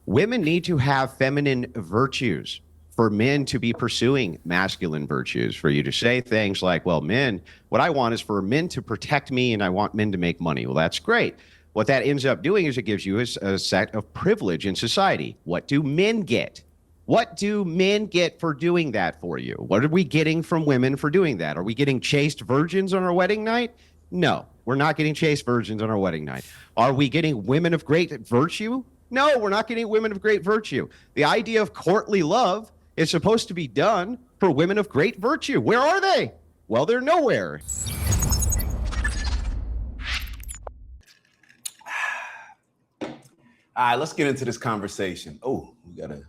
Women need to have feminine virtues for men to be pursuing masculine virtues, for you to say things like, well, men, what I want is for men to protect me and I want men to make money. Well, that's great. What that ends up doing is it gives you a set of privilege in society. What do men get? What do men get for doing that for you? What are we getting from women for doing that? Are we getting chaste virgins on our wedding night? No, we're not getting chaste virgins on our wedding night. Are we getting women of great virtue? No, we're not getting women of great virtue. The idea of courtly love is supposed to be done for women of great virtue. Where are they? Well, they're nowhere. All right, let's get into this conversation. Oh, we gotta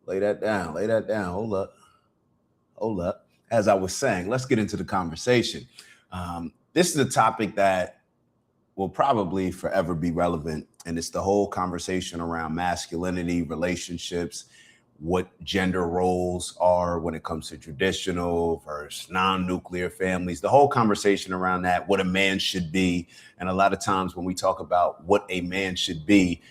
lay that down. Lay that down. Hold up. As I was saying, let's get into the conversation. This is a topic that will probably forever be relevant, and it's the whole conversation around masculinity, relationships, what gender roles are when it comes to traditional versus non-nuclear families, the whole conversation around that, what a man should be. And a lot of times when we talk about what a man should be,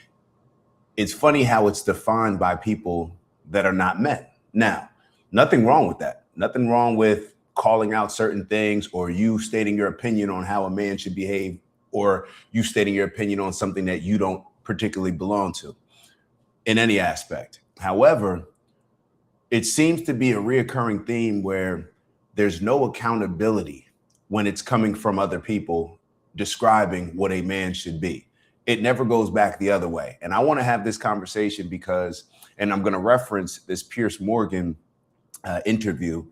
it's funny how it's defined by people that are not men. Now, nothing wrong with that. Nothing wrong with calling out certain things or you stating your opinion on how a man should behave or you stating your opinion on something that you don't particularly belong to in any aspect. However, it seems to be a reoccurring theme where there's no accountability when it's coming from other people describing what a man should be. It never goes back the other way. And I want to have this conversation because, and I'm going to reference this Piers Morgan interview.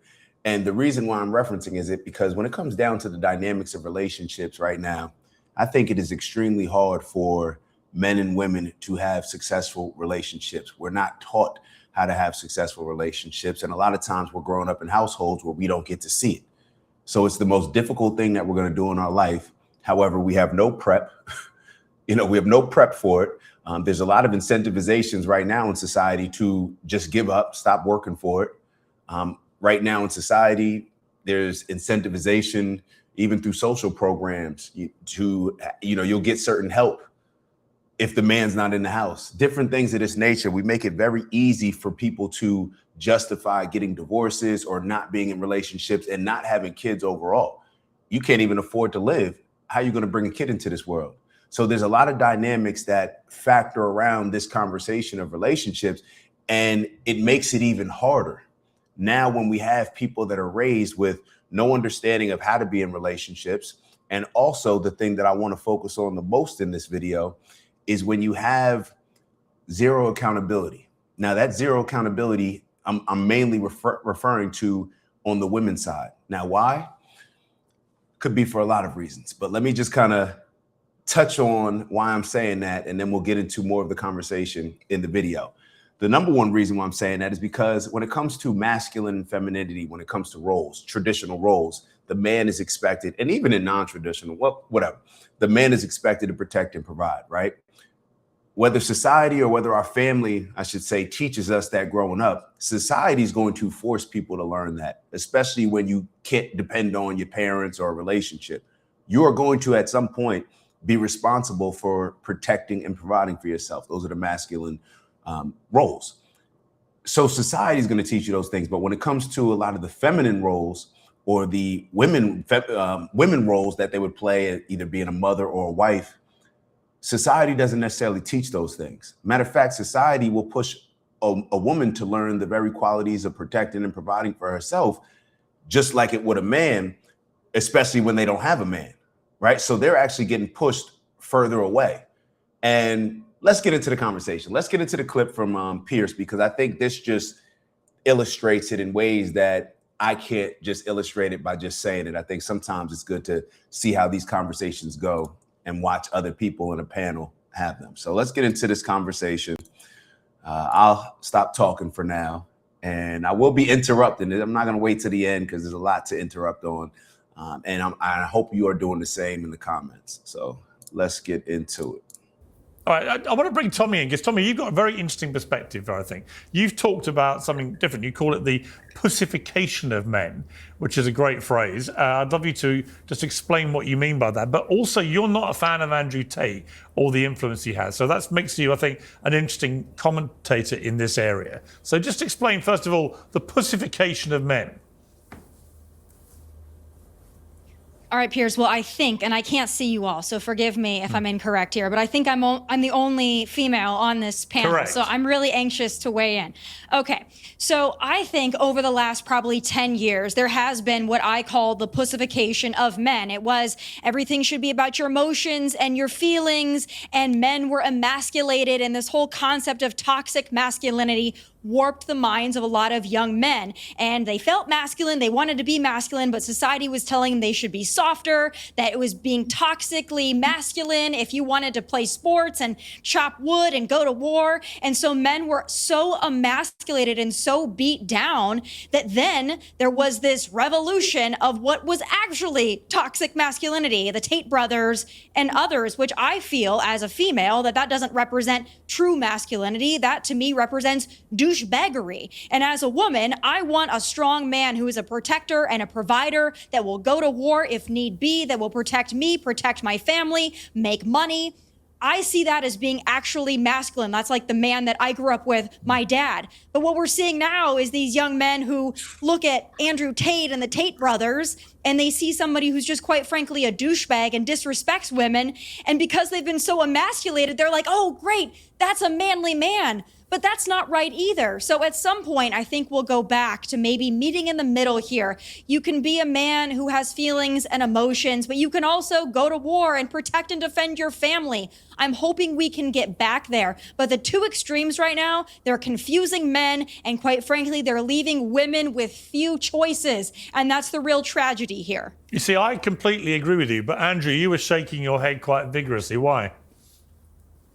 And the reason why I'm referencing is it because when it comes down to the dynamics of relationships right now, I think it is extremely hard for men and women to have successful relationships. We're not taught how to have successful relationships. And a lot of times we're growing up in households where we don't get to see it. So it's the most difficult thing that we're going to do in our life. However, we have no prep. We have no prep for it. There's a lot of incentivizations right now in society to just give up, stop working for it. Right now in society, there's incentivization, even through social programs, you'll get certain help if the man's not in the house, different things of this nature. We make it very easy for people to justify getting divorces or not being in relationships and not having kids overall. You can't even afford to live. How are you going to bring a kid into this world? So there's a lot of dynamics that factor around this conversation of relationships, and it makes it even harder. Now, when we have people that are raised with no understanding of how to be in relationships, and also the thing that I want to focus on the most in this video is when you have zero accountability. Now, that zero accountability, I'm mainly referring to on the women's side. Now, why? Could be for a lot of reasons, but let me just kind of touch on why I'm saying that, and then we'll get into more of the conversation in the video. The number one reason why I'm saying that is because when it comes to masculine and femininity, when it comes to roles, traditional roles, the man is expected, and even in non-traditional, whatever, the man is expected to protect and provide, right? Whether society or whether our family, I should say, teaches us that growing up, society is going to force people to learn that, especially when you can't depend on your parents or a relationship. You are going to, at some point, be responsible for protecting and providing for yourself. Those are the masculine roles. So society is going to teach you those things. But when it comes to a lot of the feminine roles or the women roles that they would play, either being a mother or a wife, society doesn't necessarily teach those things. Matter of fact, society will push a woman to learn the very qualities of protecting and providing for herself, just like it would a man, especially when they don't have a man. Right. So they're actually getting pushed further away. And let's get into the conversation. Let's get into the clip from Pierce, because I think this just illustrates it in ways that I can't just illustrate it by just saying it. I think sometimes it's good to see how these conversations go and watch other people in a panel have them. So let's get into this conversation. I'll stop talking for now, and I will be interrupting it. I'm not going to wait to the end because there's a lot to interrupt on. And I hope you are doing the same in the comments. So let's get into it. All right, I want to bring Tommy in because Tommy, you've got a very interesting perspective. I think you've talked about something different. You call it the pussification of men, which is a great phrase. I'd love you to just explain what you mean by that. But also, you're not a fan of Andrew Tate or the influence he has, so that makes you, I think, an interesting commentator in this area. So just explain first of all the pussification of men. All right, Piers. Well, I think, and I can't see you all, so forgive me if I'm incorrect here, but I think I'm the only female on this panel. Correct. So I'm really anxious to weigh in. Okay, so I think over the last probably 10 years, there has been what I call the pussification of men. It was everything should be about your emotions and your feelings, and men were emasculated, and this whole concept of toxic masculinity warped the minds of a lot of young men. And they felt masculine, they wanted to be masculine, but society was telling them they should be softer, that it was being toxically masculine if you wanted to play sports and chop wood and go to war. And so men were so emasculated and so beat down that then there was this revolution of what was actually toxic masculinity, the Tate brothers and others, which I feel as a female that doesn't represent true masculinity. That to me represents douchebaggery. And as a woman, I want a strong man who is a protector and a provider that will go to war if need be, that will protect me, protect my family, make money. I see that as being actually masculine. That's like the man that I grew up with, my dad. But what we're seeing now is these young men who look at Andrew Tate and the Tate brothers, and they see somebody who's just quite frankly a douchebag and disrespects women. And because they've been so emasculated, they're like, oh, great, that's a manly man. But that's not right either. So at some point, I think we'll go back to maybe meeting in the middle here. You can be a man who has feelings and emotions, but you can also go to war and protect and defend your family. I'm hoping we can get back there. But the two extremes right now, they're confusing men, and quite frankly, they're leaving women with few choices. And that's the real tragedy here. You see, I completely agree with you, but Andrew, you were shaking your head quite vigorously. Why?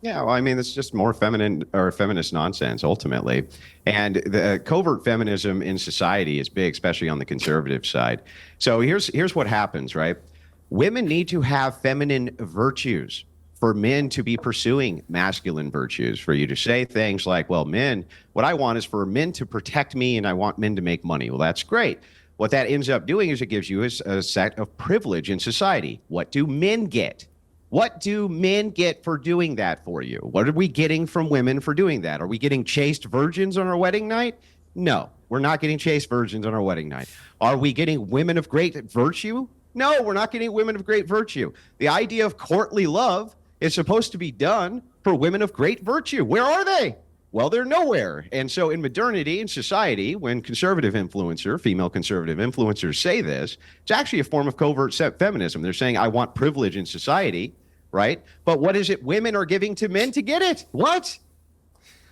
Yeah, well, I mean, it's just more feminine or feminist nonsense ultimately. And the covert feminism in society is big, especially on the conservative side. So here's what happens, right? Women need to have feminine virtues for men to be pursuing masculine virtues, for you to say things like, well, men, what I want is for men to protect me and I want men to make money. Well, that's great. What that ends up doing is it gives you a set of privilege in society. What do men get? What do men get for doing that for you? What are we getting from women for doing that? Are we getting chaste virgins on our wedding night? No, we're not getting chaste virgins on our wedding night. Are we getting women of great virtue? No, we're not getting women of great virtue. The idea of courtly love is supposed to be done for women of great virtue. Where are they? Well, they're nowhere. And so in modernity, in society, when female conservative influencers say this, it's actually a form of covert feminism. They're saying, I want privilege in society, right? But what is it women are giving to men to get it? What?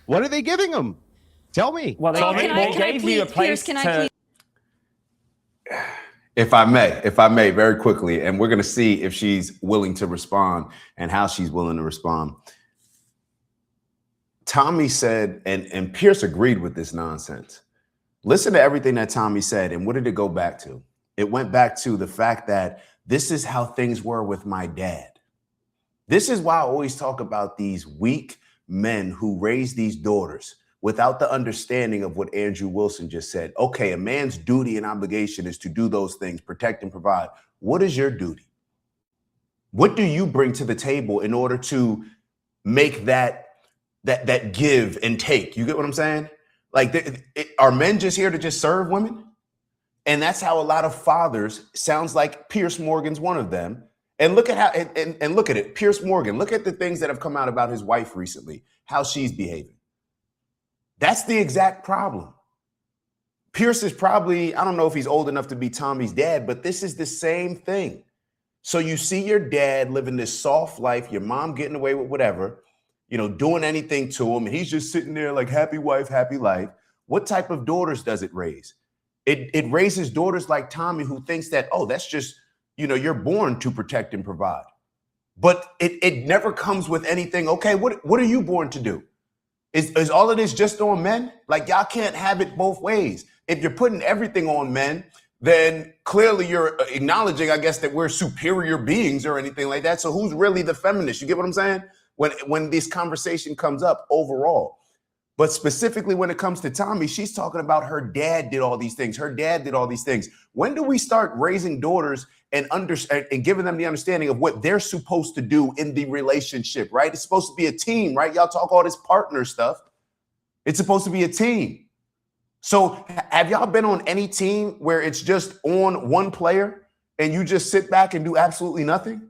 What are they giving them? Tell me. Well, they gave you a place to... If I may, very quickly, and we're going to see if she's willing to respond and how she's willing to respond. Tommy said, and Pierce agreed with this nonsense. Listen to everything that Tommy said. And what did it go back to? It went back to the fact that this is how things were with my dad. This is why I always talk about these weak men who raise these daughters without the understanding of what Andrew Wilson just said. Okay, a man's duty and obligation is to do those things, protect and provide. What is your duty? What do you bring to the table in order to make that give and take? You get what I'm saying? Like, are men just here to just serve women? And that's how a lot of fathers, sounds like Pierce Morgan's one of them. And look at how, and look at it, Pierce Morgan, look at the things that have come out about his wife recently, how she's behaving. That's the exact problem. Pierce is probably, I don't know if he's old enough to be Tommy's dad, but this is the same thing. So you see your dad living this soft life, your mom getting away with whatever, you know, doing anything to him, and he's just sitting there like happy wife, happy life. What type of daughters does it raise? It raises daughters like Tommy, who thinks that, oh, that's just, you know, you're born to protect and provide. But it never comes with anything. Okay, what are you born to do? Is all of this just on men? Like, y'all can't have it both ways. If you're putting everything on men, then clearly you're acknowledging, I guess, that we're superior beings or anything like that. So who's really the feminist? You get what I'm saying? when this conversation comes up overall. But specifically when it comes to Tommy, she's talking about her dad did all these things. Her dad did all these things. When do we start raising daughters and giving them the understanding of what they're supposed to do in the relationship, right? It's supposed to be a team, right? Y'all talk all this partner stuff. It's supposed to be a team. So have y'all been on any team where it's just on one player and you just sit back and do absolutely nothing?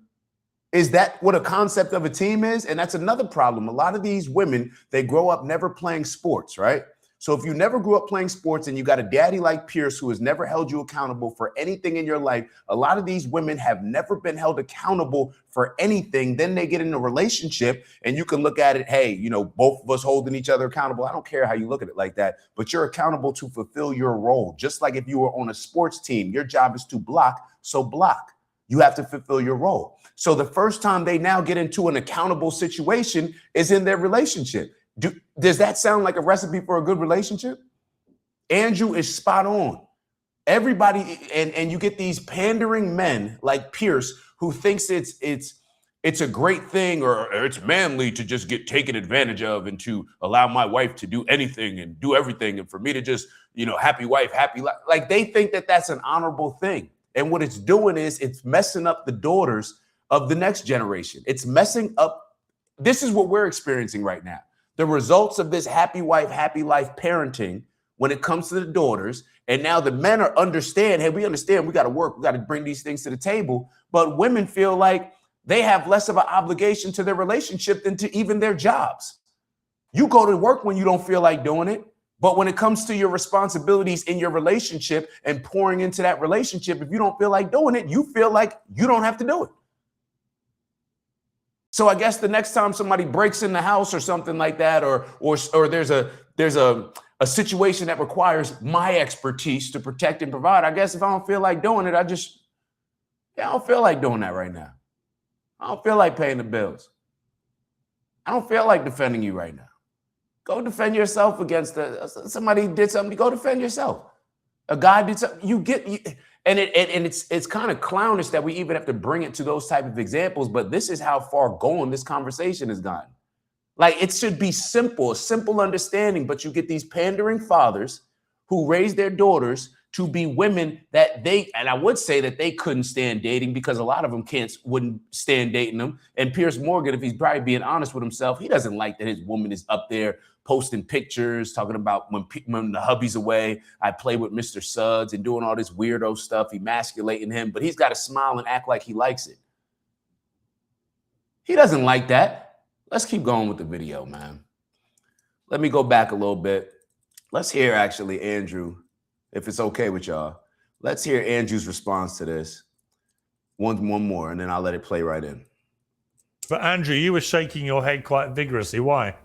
Is that what a concept of a team is? And that's another problem. A lot of these women, they grow up never playing sports, right? So if you never grew up playing sports and you got a daddy like Pierce who has never held you accountable for anything in your life, a lot of these women have never been held accountable for anything. Then they get in a relationship and you can look at it, hey, you know, both of us holding each other accountable. I don't care how you look at it like that, but you're accountable to fulfill your role. Just like if you were on a sports team, your job is to block, so block. You have to fulfill your role. So the first time they now get into an accountable situation is in their relationship. Does that sound like a recipe for a good relationship? Andrew is spot on. Everybody, and you get these pandering men like Pierce who thinks it's a great thing or it's manly to just get taken advantage of and to allow my wife to do anything and do everything and for me to just, you know, happy wife, happy life. Like they think that that's an honorable thing. And what it's doing is it's messing up the daughters of the next generation. It's messing up. This is what we're experiencing right now. The results of this happy wife, happy life parenting when it comes to the daughters. And now the men are understand, hey, we understand we got to work. We got to bring these things to the table. But women feel like they have less of an obligation to their relationship than to even their jobs. You go to work when you don't feel like doing it. But when it comes to your responsibilities in your relationship and pouring into that relationship, if you don't feel like doing it, you feel like you don't have to do it. So I guess the next time somebody breaks in the house or something like that, or there's a situation that requires my expertise to protect and provide, I guess if I don't feel like doing it, I don't feel like doing that right now. I don't feel like paying the bills. I don't feel like defending you right now. Go defend yourself against somebody did something. Go defend yourself. A guy did something. It's kind of clownish that we even have to bring it to those type of examples. But this is how far gone this conversation has gotten. Like it should be simple, a simple understanding. But you get these pandering fathers who raise their daughters to be women that and I would say that they couldn't stand dating because a lot of them wouldn't stand dating them. And Piers Morgan, if he's probably being honest with himself, he doesn't like that his woman is up there posting pictures, talking about when the hubby's away, I play with Mr. Suggs and doing all this weirdo stuff, emasculating him, but he's got to smile and act like he likes it. He doesn't like that. Let's keep going with the video, man. Let me go back a little bit. Let's hear actually Andrew, if it's okay with y'all. Let's hear Andrew's response to this. One more, and then I'll let it play right in. But Andrew, you were shaking your head quite vigorously. Why?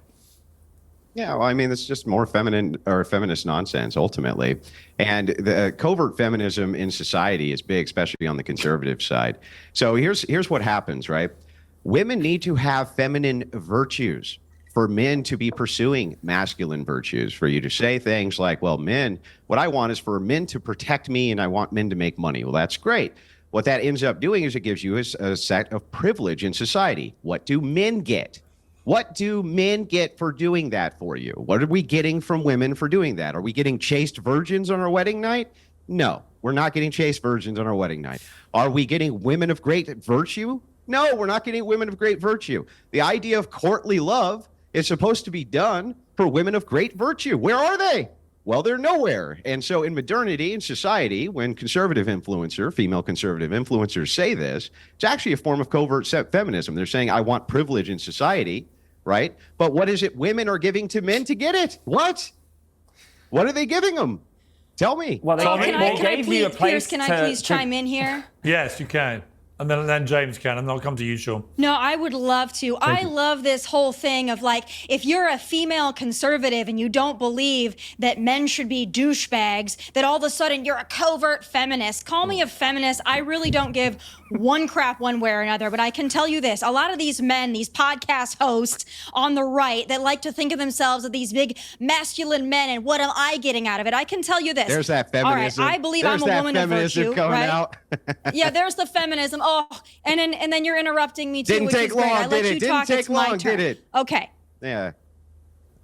Yeah, well, I mean, it's just more feminine or feminist nonsense ultimately. And the covert feminism in society is big, especially on the conservative side. So here's what happens, right? Women need to have feminine virtues for men to be pursuing masculine virtues, for you to say things like, well, men, what I want is for men to protect me and I want men to make money. Well, that's great. What that ends up doing is it gives you a set of privilege in society. What do men get? What do men get for doing that for you? What are we getting from women for doing that? Are we getting chaste virgins on our wedding night? No, we're not getting chaste virgins on our wedding night. Are we getting women of great virtue? No, we're not getting women of great virtue. The idea of courtly love is supposed to be done for women of great virtue. Where are they? Well, they're nowhere. And so in modernity, in society, when female conservative influencers say this, it's actually a form of covert feminism. They're saying, I want privilege in society, right? But what is it women are giving to men to get it? What are they giving them? Tell me. Well, can I please chime in here? Yes, you can. And then James can, and I'll come to you, Sean. No, I would love to. I love this whole thing of like, if you're a female conservative and you don't believe that men should be douchebags, that all of a sudden you're a covert feminist. Call me a feminist. I really don't give one crap one way or another. But I can tell you this, a lot of these men, these podcast hosts on the right that like to think of themselves as these big masculine men, and what am I getting out of it? I can tell you this. There's that feminism. All right, I believe there's I'm a woman of virtue, right? Out. Yeah, there's the feminism. Oh, and then you're interrupting me too, Didn't which take is great. long, I let did you it? Didn't talk. take It's my long, turn. did it? Okay. Yeah.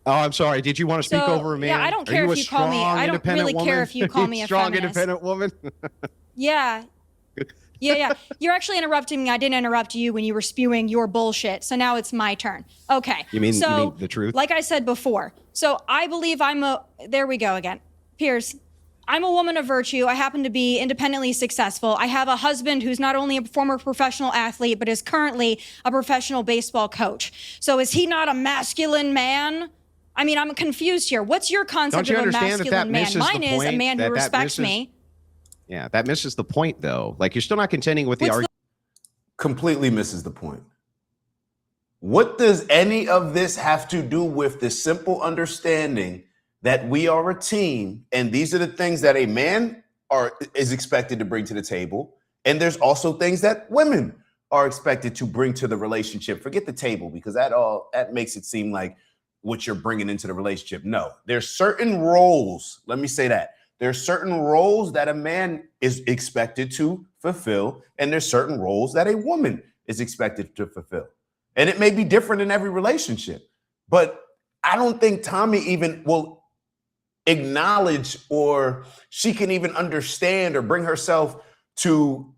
Oh, I'm sorry. Did you want to speak over a man? Yeah, I don't care if you call me. I don't really care if you call me a strong, feminist. independent woman. Yeah. Yeah. You're actually interrupting me. I didn't interrupt you when you were spewing your bullshit. So now it's my turn. Okay. You mean the truth? Like I said before. So I believe there we go again. Piers, I'm a woman of virtue. I happen to be independently successful. I have a husband who's not only a former professional athlete, but is currently a professional baseball coach. So is he not a masculine man? I mean, I'm confused here. What's your concept of a masculine man? Mine is a man who respects me. Yeah, that misses the point, though. Like, you're still not contending with the argument. Completely misses the point. What does any of this have to do with the simple understanding that we are a team, and these are the things that a man is expected to bring to the table, and there's also things that women are expected to bring to the relationship? Forget the table, because that makes it seem like what you're bringing into the relationship. No, there's certain roles. Let me say that. There's certain roles that a man is expected to fulfill, and there's certain roles that a woman is expected to fulfill. And it may be different in every relationship, but I don't think Tommy even will acknowledge, or she can even understand or bring herself to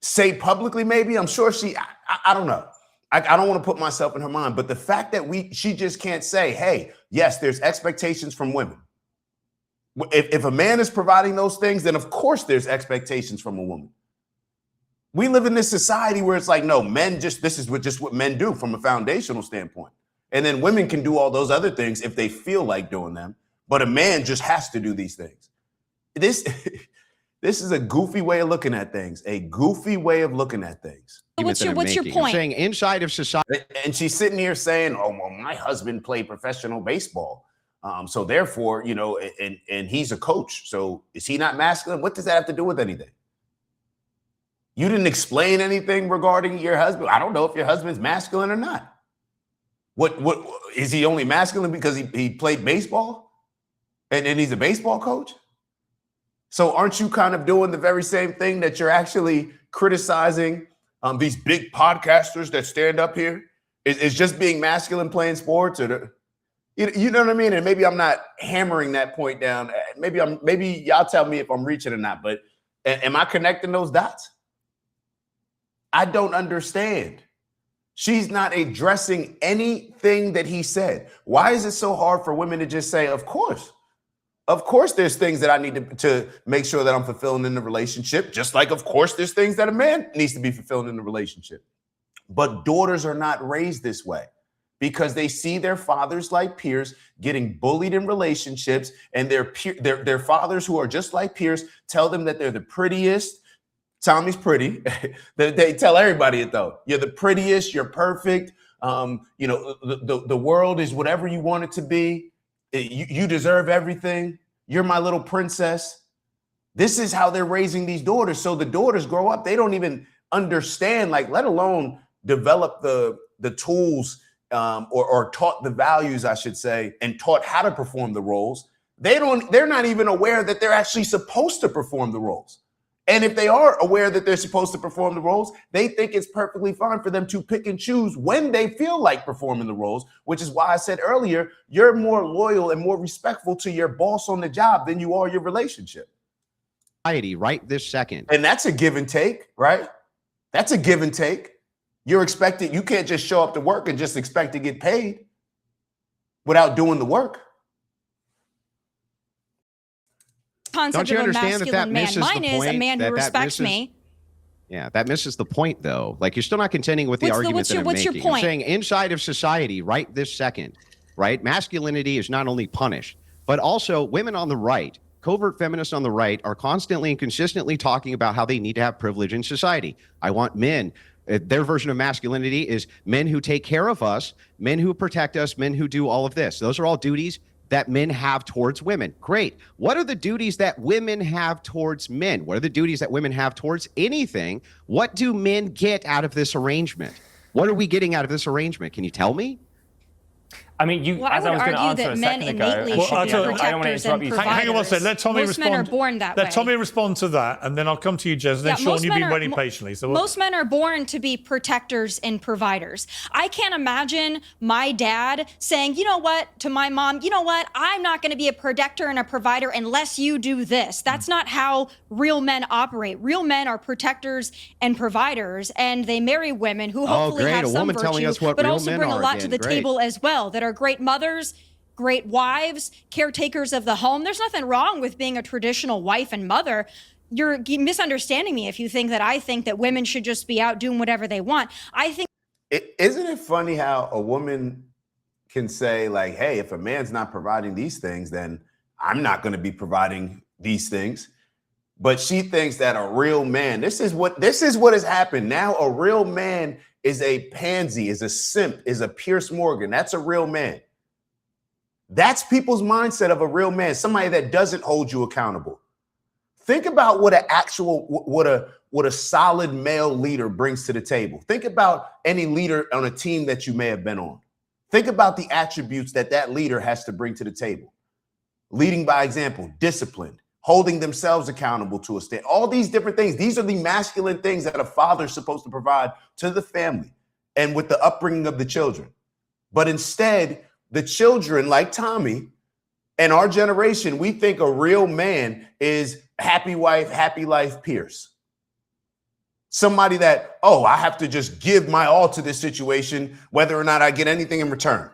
say publicly, maybe. I'm sure I don't know. I don't want to put myself in her mind, but the fact that she just can't say, hey, yes, there's expectations from women. If a man is providing those things, then of course there's expectations from a woman. We live in this society where it's like, no, this is what men do from a foundational standpoint. And then women can do all those other things if they feel like doing them. But a man just has to do these things. This is a goofy way of looking at things, What's your point? I'm saying inside of society. And she's sitting here saying, oh, well, my husband played professional baseball. So therefore, and he's a coach. So is he not masculine? What does that have to do with anything? You didn't explain anything regarding your husband. I don't know if your husband's masculine or not. What is he only masculine because he played baseball and he's a baseball coach? So aren't you kind of doing the very same thing that you're actually criticizing these big podcasters that stand up here? Is just being masculine playing sports, or you know what I mean? And maybe I'm not hammering that point down. Maybe y'all tell me if I'm reaching or not, but am I connecting those dots? I don't understand. She's not addressing anything that he said. Why is it so hard for women to just say, of course there's things that I need to make sure that I'm fulfilling in the relationship, just like, of course, there's things that a man needs to be fulfilling in the relationship. But daughters are not raised this way, because they see their fathers like Piers getting bullied in relationships, and their fathers who are just like Piers tell them that they're the prettiest. Tommy's pretty. They tell everybody it, though. You're the prettiest. You're perfect. The world is whatever you want it to be. You deserve everything. You're my little princess. This is how they're raising these daughters. So the daughters grow up, they don't even understand, like, let alone develop the tools or taught the values, I should say, and taught how to perform the roles. They're not even aware that they're actually supposed to perform the roles. And if they are aware that they're supposed to perform the roles, they think it's perfectly fine for them to pick and choose when they feel like performing the roles, which is why I said earlier, you're more loyal and more respectful to your boss on the job than you are your relationship. Right this second. And that's a give and take, right? That's a give and take. You can't just show up to work and just expect to get paid without doing the work. Concept of a masculine man. Mine is a man who respects me. Yeah, that misses the point, though. Like, you're still not contending with the argument that I'm making. What's your point? I'm saying inside of society, right this second, right, masculinity is not only punished, but also women on the right, covert feminists on the right, are constantly and consistently talking about how they need to have privilege in society. I want men. Their version of masculinity is men who take care of us, men who protect us, men who do all of this. Those are all duties that men have towards women. Great. What are the duties that women have towards men? What are the duties that women have towards anything? What do men get out of this arrangement? What are we getting out of this arrangement? Can you tell me? I mean, you. Well, as I I would was going to argue answer that a men second ago. innately should be protectors and providers. Hang on one second. Let Tommy Most respond. men are born that way. Let Tommy respond to that, and then I'll come to you, Jez. And then Sean, you've been waiting patiently. So most men are born to be protectors and providers. I can't imagine my dad saying, you know what, to my mom, you know what, I'm not going to be a protector and a provider unless you do this. That's not how real men operate. Real men are protectors and providers, and they marry women who hopefully have some virtue, but also bring a lot to the table as well, that are great mothers, great wives, caretakers of the home. There's nothing wrong with being a traditional wife and mother. You're misunderstanding me if you think that I think that women should just be out doing whatever they want. I think. Isn't it funny how a woman can say, like, hey, if a man's not providing these things, then I'm not going to be providing these things. But she thinks that a real man, this is what has happened. Now a real man is a pansy, is a simp, is a Pierce Morgan. That's a real man. That's people's mindset of a real man, somebody that doesn't hold you accountable. Think about what a solid male leader brings to the table. Think about any leader on a team that you may have been on. Think about the attributes that leader has to bring to the table. Leading by example, disciplined, holding themselves accountable to a state. All these different things. These are the masculine things that a father is supposed to provide to the family and with the upbringing of the children. But instead, the children, like Tommy and our generation, we think a real man is happy wife, happy life Pierce. Somebody that, oh, I have to just give my all to this situation, whether or not I get anything in return.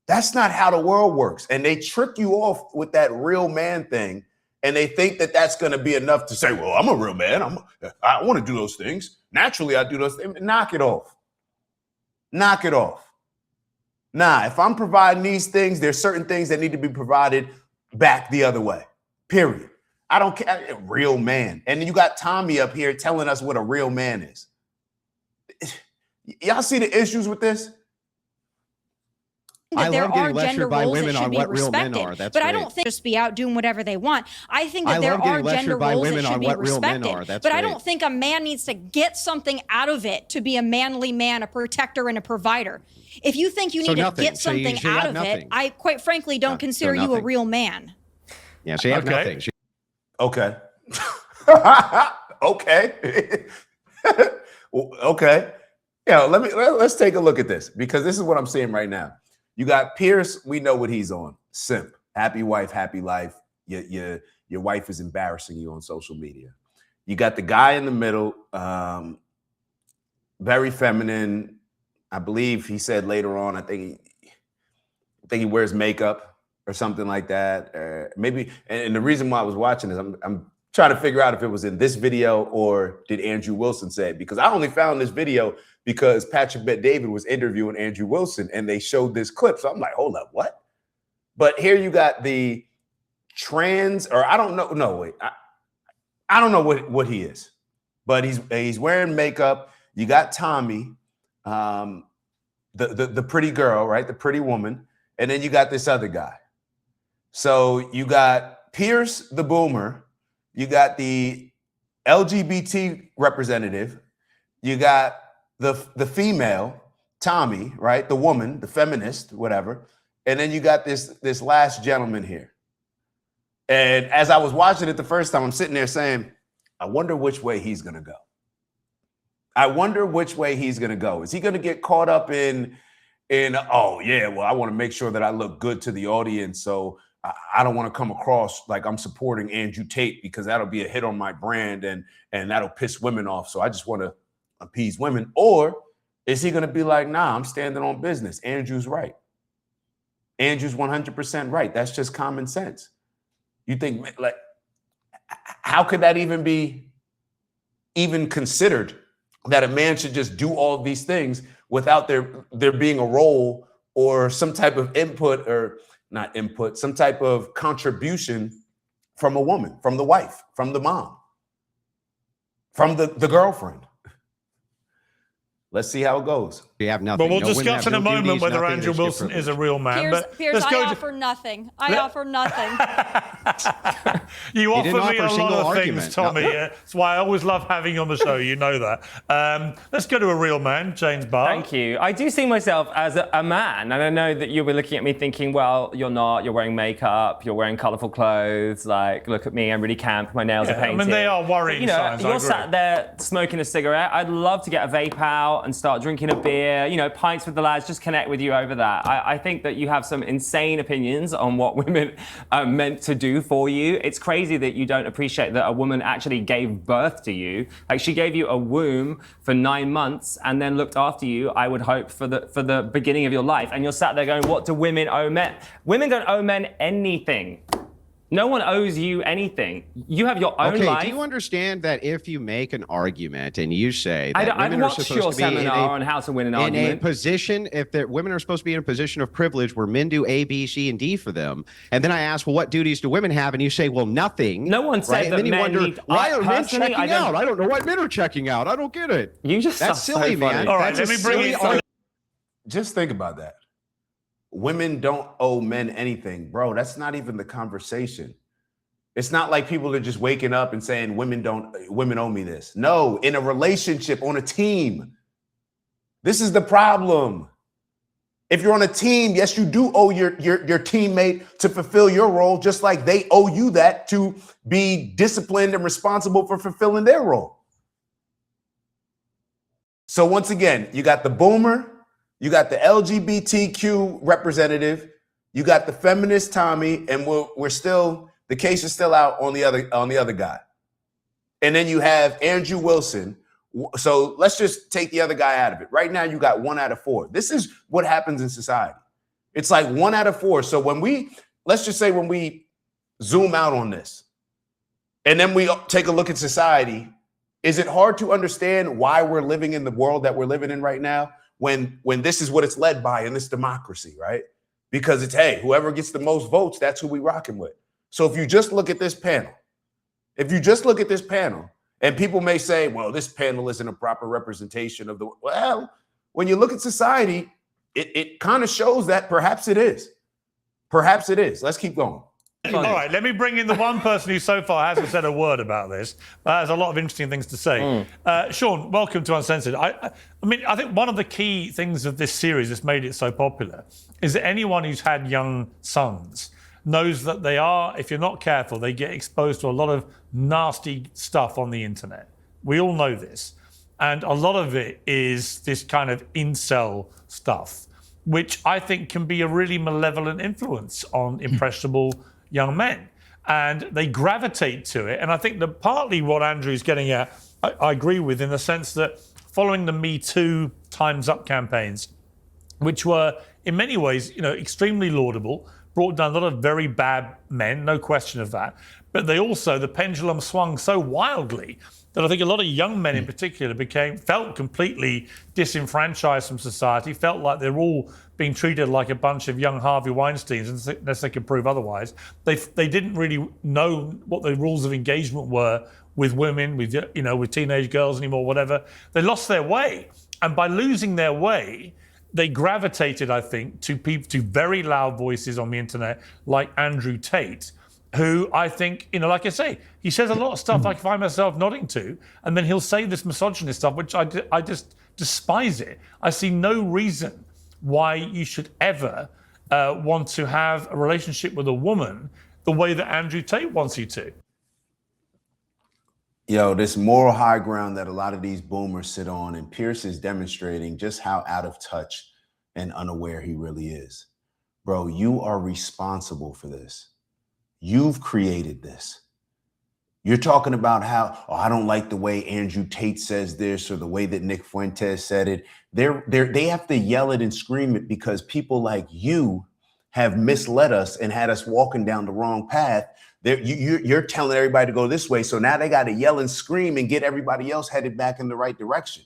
That's not how the world works. And they trick you off with that real man thing. And they think that that's going to be enough to say, well, I'm a real man. I want to do those things. Naturally, I do those things. Knock it off. Knock it off. Nah, if I'm providing these things, there's certain things that need to be provided back the other way, period. I don't care. Real man. And then you got Tommy up here telling us what a real man is. Y'all see the issues with this? That there are gender roles that should be respected, but I don't think just be out doing whatever they want. I think that there are gender roles that should be respected, but I don't think a man needs to get something out of it to be a manly man, a protector, and a provider. If you think you need to get something out of it, I quite frankly don't consider you a real man. Yeah, so you have nothing. Okay. Okay. Okay. Yeah, let's take a look at this, because this is what I'm seeing right now. You got Pierce, we know what he's on. Simp, happy wife, happy life. Your wife is embarrassing you on social media. You got the guy in the middle, very feminine. I believe he said later on, I think he wears makeup or something like that. Maybe, and the reason why I was watching is I'm trying to figure out if it was in this video or did Andrew Wilson say it, because I only found this video because Patrick Bet-David was interviewing Andrew Wilson and they showed this clip. So I'm like, hold up, what? But here you got the trans, or I don't know. No, wait. I don't know what he is, but he's wearing makeup. You got Tommy, the pretty girl, right? The pretty woman. And then you got this other guy. So you got Pierce, the boomer. You got the LGBT representative. You got the female, Tommy, right? The woman, the feminist, whatever. And then you got this last gentleman here. And as I was watching it the first time, I'm sitting there saying, I wonder which way he's going to go. I wonder which way he's going to go. Is he going to get caught up in, oh, yeah, well, I want to make sure that I look good to the audience. So I don't want to come across like I'm supporting Andrew Tate, because that'll be a hit on my brand and that'll piss women off. So I just want to appease women. Or is he going to be like, nah, I'm standing on business. Andrew's right. Andrew's 100% right. That's just common sense. You think, like, how could that even be considered, that a man should just do all of these things without there being a role or some type of input, or not input, some type of contribution from a woman, from the wife, from the mom, from the girlfriend? Let's see how it goes. You have nothing. But we'll No women discuss have in a no moment duties, whether nothing. Andrew There's no Wilson is a privilege. real man. Piers, let's I go to- offer nothing. I offer nothing. You He offer didn't me offer a a single lot of argument. things, Tommy. No. That's why I always love having you on the show. You know that. Let's go to a real man, James Barr. Thank you. I do see myself as a man, and I know that you were looking at me thinking, well, you're not. You're wearing makeup. You're wearing colourful clothes. Like, look at me. I'm really camp. My nails are Yeah, I painted. mean, they are worrying You know, signs, I you're agree. sat there smoking a cigarette. I'd love to get a vape out and start drinking a beer. You know, pints with the lads. Just connect with you over that. I think that you have some insane opinions on what women are meant to do for you. It's crazy that you don't appreciate that a woman actually gave birth to you. Like, she gave you a womb for 9 months and then looked after you, I would hope, for the beginning of your life. And you're sat there going, what do women owe men? Women don't owe men anything. No one owes you anything. You have your own Okay, life. do you understand that if you make an argument and you say that I'd women are watch supposed your to be seminar on how to win an in argument. a position, if women are supposed to be in a position of privilege where men do A, B, C, and D for them, and then I ask, well, what duties do women have? And you say, well, nothing. No one said right? that And then you men wonder, need- why are men personally, checking out? I don't know why men are checking out. I don't get it. You just That's sound so silly, man. funny. All right, That's let a me bring silly in- argument. Just think about that. Women don't owe men anything, bro. That's not even the conversation. It's not like people are just waking up and saying women owe me this. No, in a relationship, on a team. This is the problem. If you're on a team, yes, you do owe your teammate to fulfill your role, just like they owe you that to be disciplined and responsible for fulfilling their role. So once again, you got the boomer, you got the LGBTQ representative, you got the feminist Tommy, and we're still, the case is still out on the other guy. And then you have Andrew Wilson. So let's just take the other guy out of it. Right now, you got 1 out of 4. This is what happens in society. It's like 1 out of 4. So let's just say when we zoom out on this, and then we take a look at society, is it hard to understand why we're living in the world that we're living in right now when this is what it's led by in this democracy, right? Because it's, hey, whoever gets the most votes, that's who we rocking with. So if you just look at this panel, and people may say, well, this panel isn't a proper representation of well, when you look at society, it kind of shows that perhaps it is. Perhaps it is. Let's keep going. All right, let me bring in the one person who so far hasn't said a word about this, but has a lot of interesting things to say. Sean, welcome to Uncensored. I think one of the key things of this series that's made it so popular is that anyone who's had young sons knows that they are, if you're not careful, they get exposed to a lot of nasty stuff on the internet. We all know this. And a lot of it is this kind of incel stuff, which I think can be a really malevolent influence on impressionable young men. And they gravitate to it. And I think that partly what Andrew's getting at, I agree with, in the sense that following the Me Too Time's Up campaigns, which were in many ways, extremely laudable, brought down a lot of very bad men, no question of that. But the pendulum swung so wildly that I think a lot of young men in particular felt completely disenfranchised from society, felt like they're all being treated like a bunch of young Harvey Weinsteins unless they could prove otherwise. They didn't really know what the rules of engagement were with women, with teenage girls anymore, whatever. They lost their way. And by losing their way, they gravitated, I think, to very loud voices on the internet like Andrew Tate, who I think, like I say, he says a lot of stuff I find myself nodding to, and then he'll say this misogynist stuff, which I just despise it. I see no reason why you should ever want to have a relationship with a woman the way that Andrew Tate wants you to. This moral high ground that a lot of these boomers sit on, and Pierce is demonstrating just how out of touch and unaware he really is. Bro, you are responsible for this. You've created this. You're talking about how, I don't like the way Andrew Tate says this or the way that Nick Fuentes said it. They have to yell it and scream it because people like you have misled us and had us walking down the wrong path. You're telling everybody to go this way. So now they got to yell and scream and get everybody else headed back in the right direction.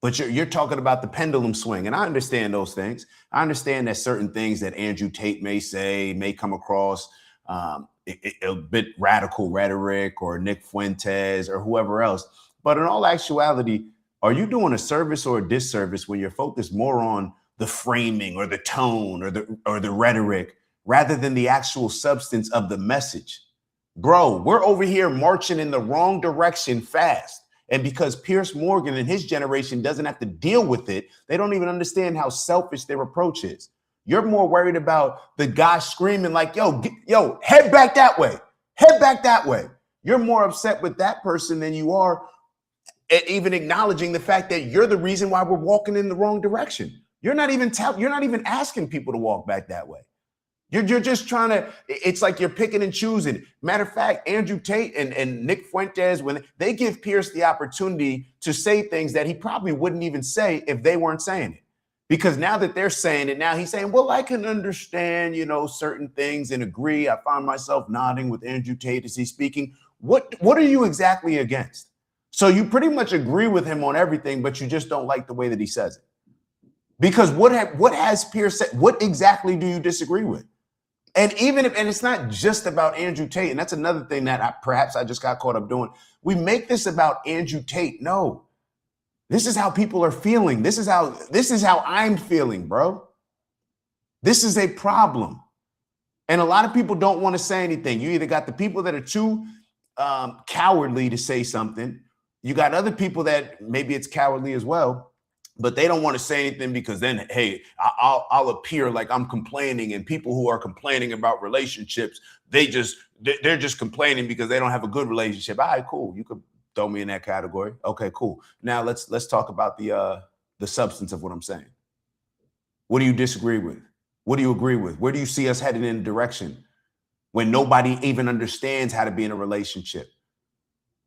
But you're talking about the pendulum swing. And I understand those things. I understand that certain things that Andrew Tate may say may come across a bit radical rhetoric, or Nick Fuentes or whoever else. But in all actuality, are you doing a service or a disservice when you're focused more on the framing or the tone or the rhetoric rather than the actual substance of the message? Bro, we're over here marching in the wrong direction fast. And because Pierce Morgan and his generation doesn't have to deal with it, they don't even understand how selfish their approach is. You're more worried about the guy screaming like, yo, head back that way. Head back that way. You're more upset with that person than you are at even acknowledging the fact that you're the reason why we're walking in the wrong direction. You're not even asking people to walk back that way. You're just trying to, it's like you're picking and choosing. Matter of fact, Andrew Tate and Nick Fuentes, when they give Pierce the opportunity to say things that he probably wouldn't even say if they weren't saying it. Because now that they're saying it, now he's saying, well, I can understand, certain things and agree. I find myself nodding with Andrew Tate as he's speaking. What are you exactly against? So you pretty much agree with him on everything, but you just don't like the way that he says it. Because what has Pierce said? What exactly do you disagree with? And and it's not just about Andrew Tate, and that's another thing that perhaps I just got caught up doing. We make this about Andrew Tate. No, this is how people are feeling. This is how I'm feeling, bro. This is a problem. And a lot of people don't want to say anything. You either got the people that are too cowardly to say something. You got other people that maybe it's cowardly as well, but they don't want to say anything because then, hey, I'll appear like I'm complaining, and people who are complaining about relationships, they're just complaining because they don't have a good relationship. All right, cool. You could throw me in that category. Okay, cool. Now let's talk about the substance of what I'm saying. What do you disagree with? What do you agree with? Where do you see us heading in a direction when nobody even understands how to be in a relationship?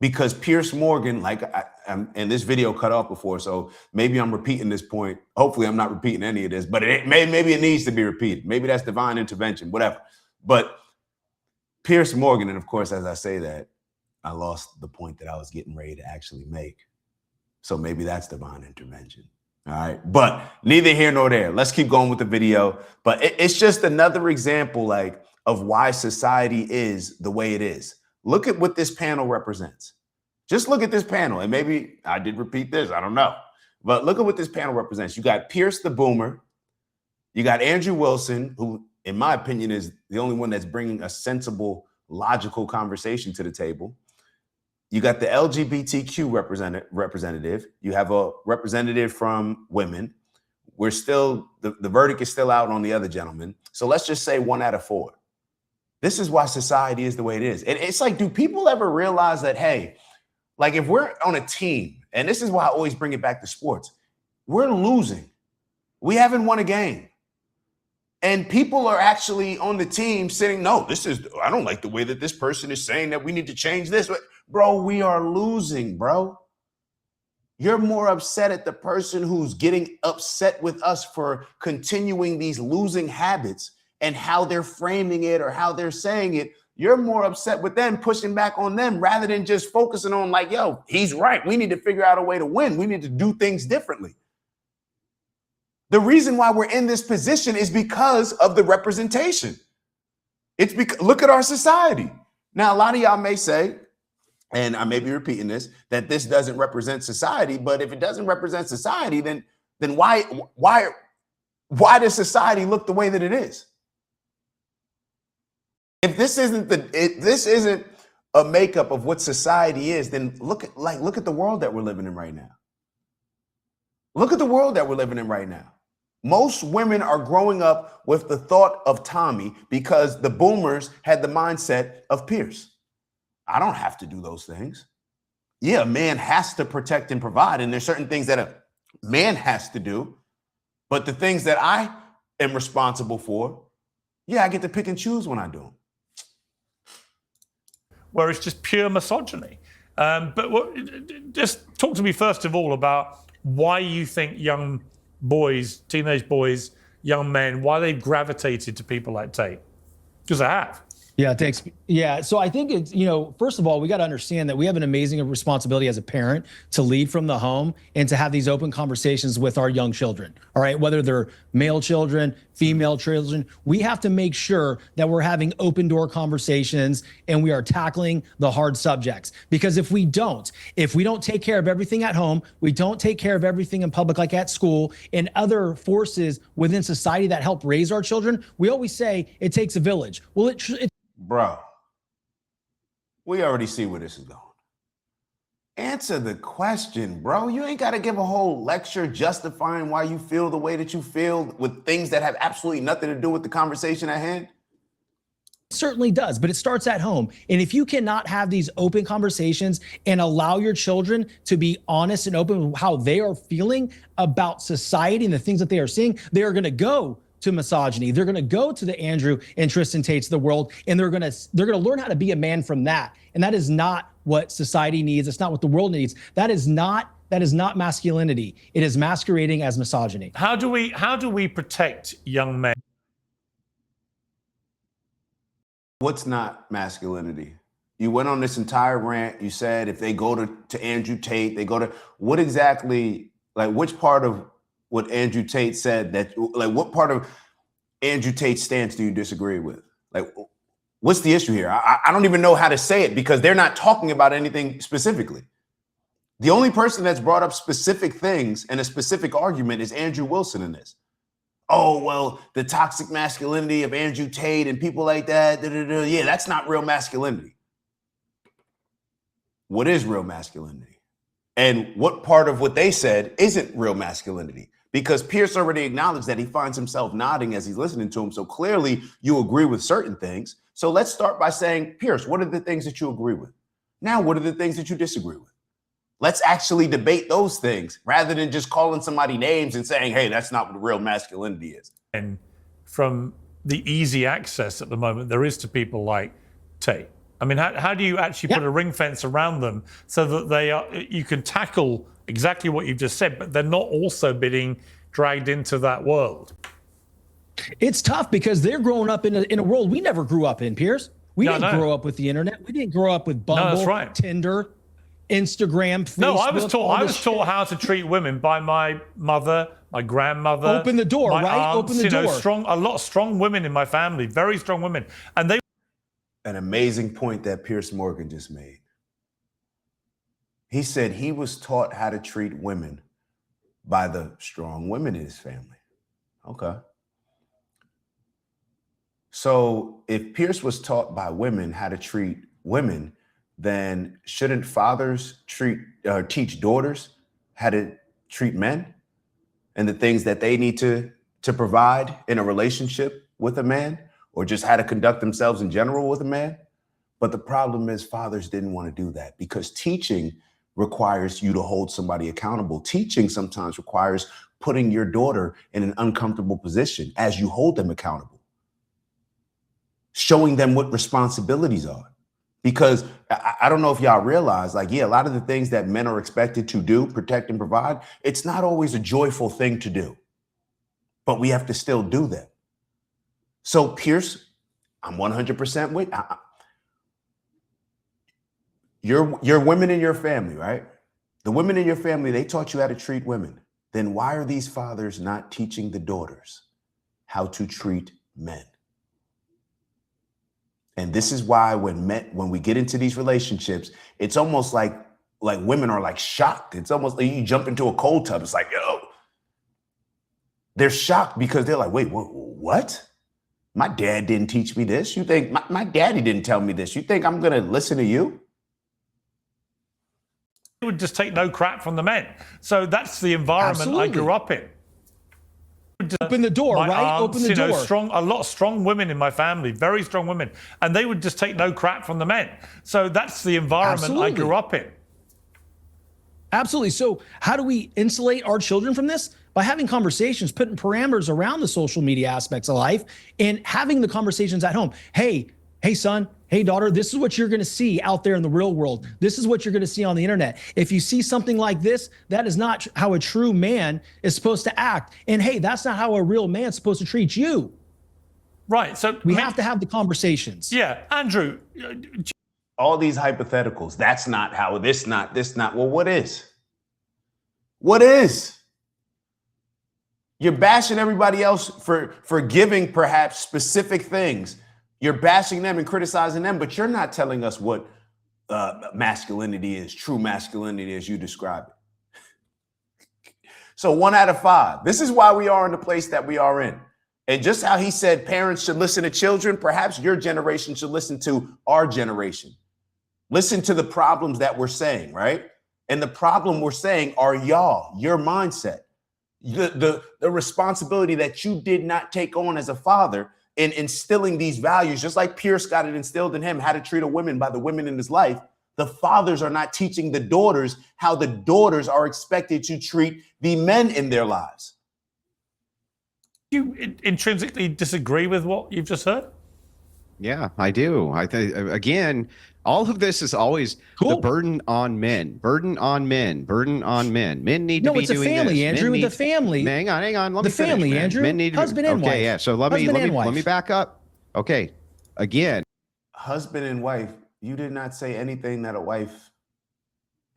Because Pierce Morgan, and this video cut off before, so maybe I'm repeating this point. Hopefully I'm not repeating any of this, but maybe it needs to be repeated. Maybe that's divine intervention, whatever. But Pierce Morgan, and of course, as I say that, I lost the point that I was getting ready to actually make. So maybe that's divine intervention. All right. But neither here nor there. Let's keep going with the video. But it's just another example of why society is the way it is. Look at what this panel represents. Just look at this panel. And maybe I did repeat this. I don't know. But look at what this panel represents. You got Pierce the Boomer. You got Andrew Wilson, who, in my opinion, is the only one that's bringing a sensible, logical conversation to the table. You got the LGBTQ representative. You have a representative from women. We're still, the verdict is still out on the other gentleman. So let's just say 1 out of 4. This is why society is the way it is. And it's like, do people ever realize that, hey, like if we're on a team, and this is why I always bring it back to sports, we're losing. We haven't won a game. And people are actually on the team saying, no, I don't like the way that this person is saying that we need to change this. Bro, we are losing, bro. You're more upset at the person who's getting upset with us for continuing these losing habits and how they're framing it or how they're saying it. You're more upset with them, pushing back on them rather than just focusing on like, yo, he's right. We need to figure out a way to win. We need to do things differently. The reason why we're in this position is because of the representation. Look at our society. Now, a lot of y'all may say, and I may be repeating this, that this doesn't represent society. But if it doesn't represent society, then why does society look the way that it is? If this isn't a makeup of what society is, then look at the world that we're living in right now. Look at the world that we're living in right now. Most women are growing up with the thought of Tommy because the boomers had the mindset of Pierce. I don't have to do those things. Yeah, a man has to protect and provide, and there's certain things that a man has to do, but the things that I am responsible for, yeah, I get to pick and choose when I do them. Where it's just pure misogyny. Just talk to me first of all about why you think young boys, teenage boys, young men, why they've gravitated to people like Tate. Because they have. Yeah, thanks. Yeah, so I think it's, first of all, we got to understand that we have an amazing responsibility as a parent to lead from the home and to have these open conversations with our young children. All right, whether they're male children, female children, we have to make sure that we're having open door conversations and we are tackling the hard subjects. Because if we don't take care of everything at home, we don't take care of everything in public, like at school and other forces within society that help raise our children, we always say it takes a village. Well, it Bro, we already see where this is going. Answer the question, bro. You ain't got to give a whole lecture justifying why you feel the way that you feel with things that have absolutely nothing to do with the conversation at hand. certainly does, but it starts at home. And if you cannot have these open conversations and allow your children to be honest and open with how they are feeling about society and the things that they are seeing, they are going to go to misogyny. They're going to go to the Andrew and Tristan Tates of the world, and they're going to learn how to be a man from that. And that is not what society needs. It's not what the world needs. That is not masculinity. It is masquerading as misogyny. How do we protect young men? What's not masculinity? You went on this entire rant. You said if they go to Andrew Tate, they go to what exactly, like which part of what Andrew Tate said what part of Andrew Tate's stance do you disagree with? Like, what's the issue here? I don't even know how to say it because they're not talking about anything specifically. The only person that's brought up specific things and a specific argument is Andrew Wilson in this. Oh, well, the toxic masculinity of Andrew Tate and people like that. Yeah, that's not real masculinity. What is real masculinity? And what part of what they said isn't real masculinity? Because Pierce already acknowledged that he finds himself nodding as he's listening to him. So clearly you agree with certain things. So let's start by saying, Pierce, what are the things that you agree with? Now, what are the things that you disagree with? Let's actually debate those things rather than just calling somebody names and saying, hey, that's not what real masculinity is. And from the easy access at the moment there is to people like Tate. I mean, how do you actually put a ring fence around them so that you can tackle exactly what you've just said, but they're not also being dragged into that world? It's tough because they're growing up in a world we never grew up in, Pierce. We didn't grow up with the internet. We didn't grow up with Bumble, Tinder, Instagram, Facebook. No, I was taught how to treat women by my mother, my grandmother. Open the door, my right? Aunts, Open the door. A lot of strong women in my family, very strong women. And they. An amazing point that Pierce Morgan just made. He said he was taught how to treat women by the strong women in his family. Okay. So if Pierce was taught by women how to treat women, then shouldn't fathers teach daughters how to treat men and the things that they need to provide in a relationship with a man, or just how to conduct themselves in general with a man? But the problem is fathers didn't want to do that because teaching requires you to hold somebody accountable. Teaching sometimes requires putting your daughter in an uncomfortable position as you hold them accountable, showing them what responsibilities are. Because I don't know if y'all realize, a lot of the things that men are expected to do, protect and provide, it's not always a joyful thing to do, but we have to still do them. So Pierce, I'm 100% with your women in your family, right? The women in your family, they taught you how to treat women. Then why are these fathers not teaching the daughters how to treat men? And this is why when we get into these relationships, it's almost like women are like shocked. It's almost like you jump into a cold tub. It's like, yo, they're shocked because they're like, wait, what? My dad didn't teach me this. You think my daddy didn't tell me this? You think I'm going to listen to you? It would just take no crap from the men. So that's the environment I grew up in. Open the door, right? Aunts, Open the door. A lot of strong women in my family, very strong women, and they would just take no crap from the men. So that's the environment I grew up in. Absolutely. So how do we insulate our children from this? By having conversations, putting parameters around the social media aspects of life and having the conversations at home. Hey, son, hey, daughter, this is what you're going to see out there in the real world. This is what you're going to see on the internet. If you see something like this, that is not how a true man is supposed to act. And hey, that's not how a real man's supposed to treat you. Right. So We have to have the conversations. Yeah, Andrew. All these hypotheticals. That's not how. This not. Well, what is? What is? You're bashing everybody else for giving perhaps specific things. You're bashing them and criticizing them, but you're not telling us what masculinity is, true masculinity as you describe it. So 1 out of 5. This is why we are in the place that we are in. And just how he said parents should listen to children, perhaps your generation should listen to our generation. Listen to the problems that we're saying, right? And the problem we're saying are y'all, your mindset, the responsibility that you did not take on as a father in instilling these values, just like Pierce got it instilled in him, how to treat a woman by the women in his life. The fathers are not teaching the daughters how the daughters are expected to treat the men in their lives. You intrinsically disagree with what you've just heard? Yeah, I do. I think, again, all of this is always the burden on men, burden on men, burden on men. Men need to be doing this. No, it's a family, Andrew. The family. Hang on. Let me finish, family, man. Andrew. Men need to husband and wife. Okay, yeah. So let me back up. Okay, again. Husband and wife, you did not say anything that a wife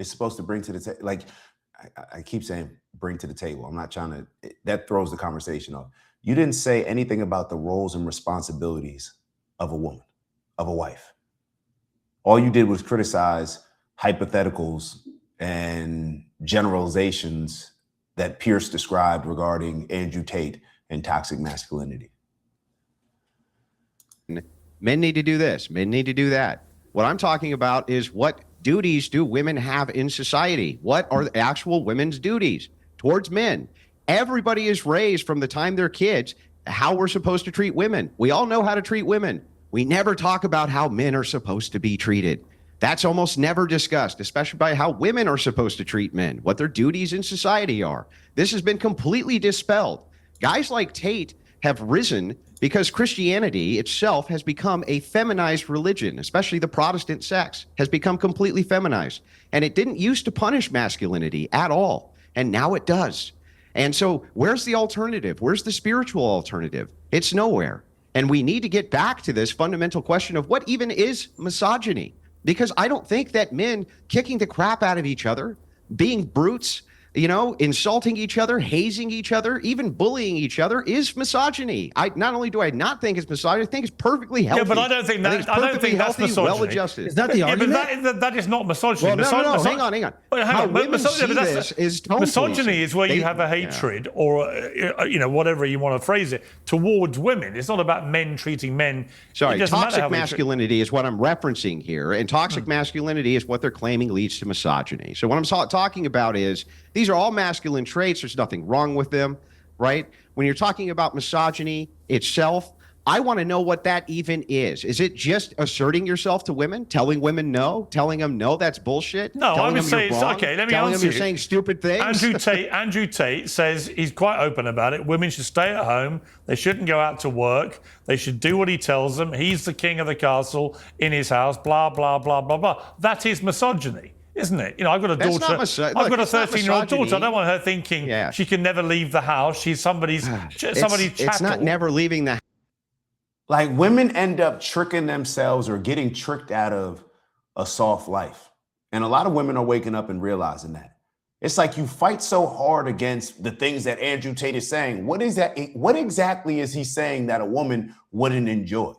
is supposed to bring to the table. Like, I keep saying bring to the table. I'm not trying to, that throws the conversation off. You didn't say anything about the roles and responsibilities of a woman, of a wife. All you did was criticize hypotheticals and generalizations that Pierce described regarding Andrew Tate and toxic masculinity. Men need to do this. Men need to do that. What I'm talking about is what duties do women have in society? What are the actual women's duties towards men? Everybody is raised from the time they're kids how we're supposed to treat women. We all know how to treat women. We never talk about how men are supposed to be treated. That's almost never discussed, especially by how women are supposed to treat men, what their duties in society are. This has been completely dispelled. Guys like Tate have risen because Christianity itself has become a feminized religion, especially the Protestant sects has become completely feminized. And it didn't used to punish masculinity at all. And now it does. And so where's the alternative? Where's the spiritual alternative? It's nowhere. And we need to get back to this fundamental question of what even is misogyny? Because I don't think that men kicking the crap out of each other, being brutes, insulting each other, hazing each other, even bullying each other is misogyny. Not only do I not think it's misogyny, I think it's perfectly healthy. Yeah, but I don't think that's misogyny. Well-adjusted. Is that the argument? But that is not misogyny. Well, no, hang on. How women see this is tone misogyny policing. is where you have a hatred or whatever you want to phrase it towards women. It's not about men treating men. Sorry, toxic masculinity is what I'm referencing here, and toxic masculinity is what they're claiming leads to misogyny. So what I'm talking about is these are all masculine traits. There's nothing wrong with them, right? When you're talking about misogyny itself, I want to know what that even is. Is it just asserting yourself to women, telling women no, telling them no, that's bullshit? No, I would say it's okay. Let me telling answer them you're saying stupid things. Andrew Tate says he's quite open about it. Women should stay at home. They shouldn't go out to work. They should do what he tells them. He's the king of the castle in his house. Blah blah blah blah blah. That is misogyny. Isn't it? I've got a daughter. I've got a 13-year-old daughter. I don't want her thinking she can never leave the house. She's somebody's chattel. It's not never leaving the house. Like, women end up tricking themselves or getting tricked out of a soft life. And a lot of women are waking up and realizing that. It's like you fight so hard against the things that Andrew Tate is saying. What is that? What exactly is he saying that a woman wouldn't enjoy?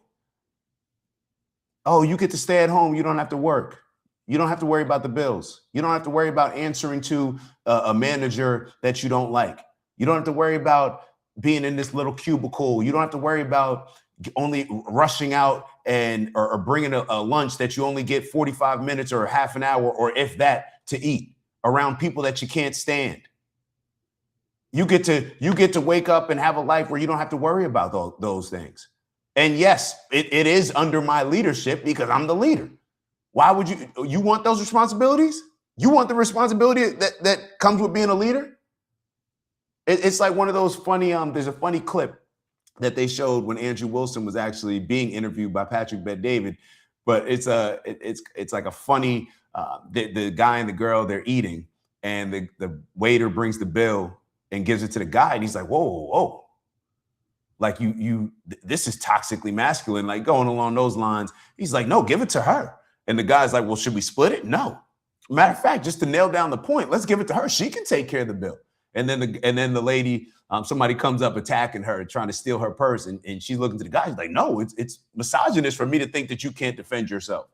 Oh, you get to stay at home. You don't have to work. You don't have to worry about the bills. You don't have to worry about answering to a manager that you don't like. You don't have to worry about being in this little cubicle. You don't have to worry about only rushing out or bringing a lunch that you only get 45 minutes or half an hour, or if that, to eat around people that you can't stand. You get to wake up and have a life where you don't have to worry about those things. And yes, it is under my leadership because I'm the leader. Why would you want those responsibilities? You want the responsibility that comes with being a leader? It's like one of those funny, there's a funny clip that they showed when Andrew Wilson was actually being interviewed by Patrick Bet-David, but it's like a funny, the guy and the girl, they're eating, and the waiter brings the bill and gives it to the guy, and he's like, whoa, Like this is toxically masculine, like going along those lines. He's like, no, give it to her. And the guy's like, well, should we split it? No. Matter of fact, just to nail down the point, let's give it to her. She can take care of the bill. And then the lady, somebody comes up attacking her, trying to steal her purse, and she's looking to the guy. She's like, no, it's misogynist for me to think that you can't defend yourself.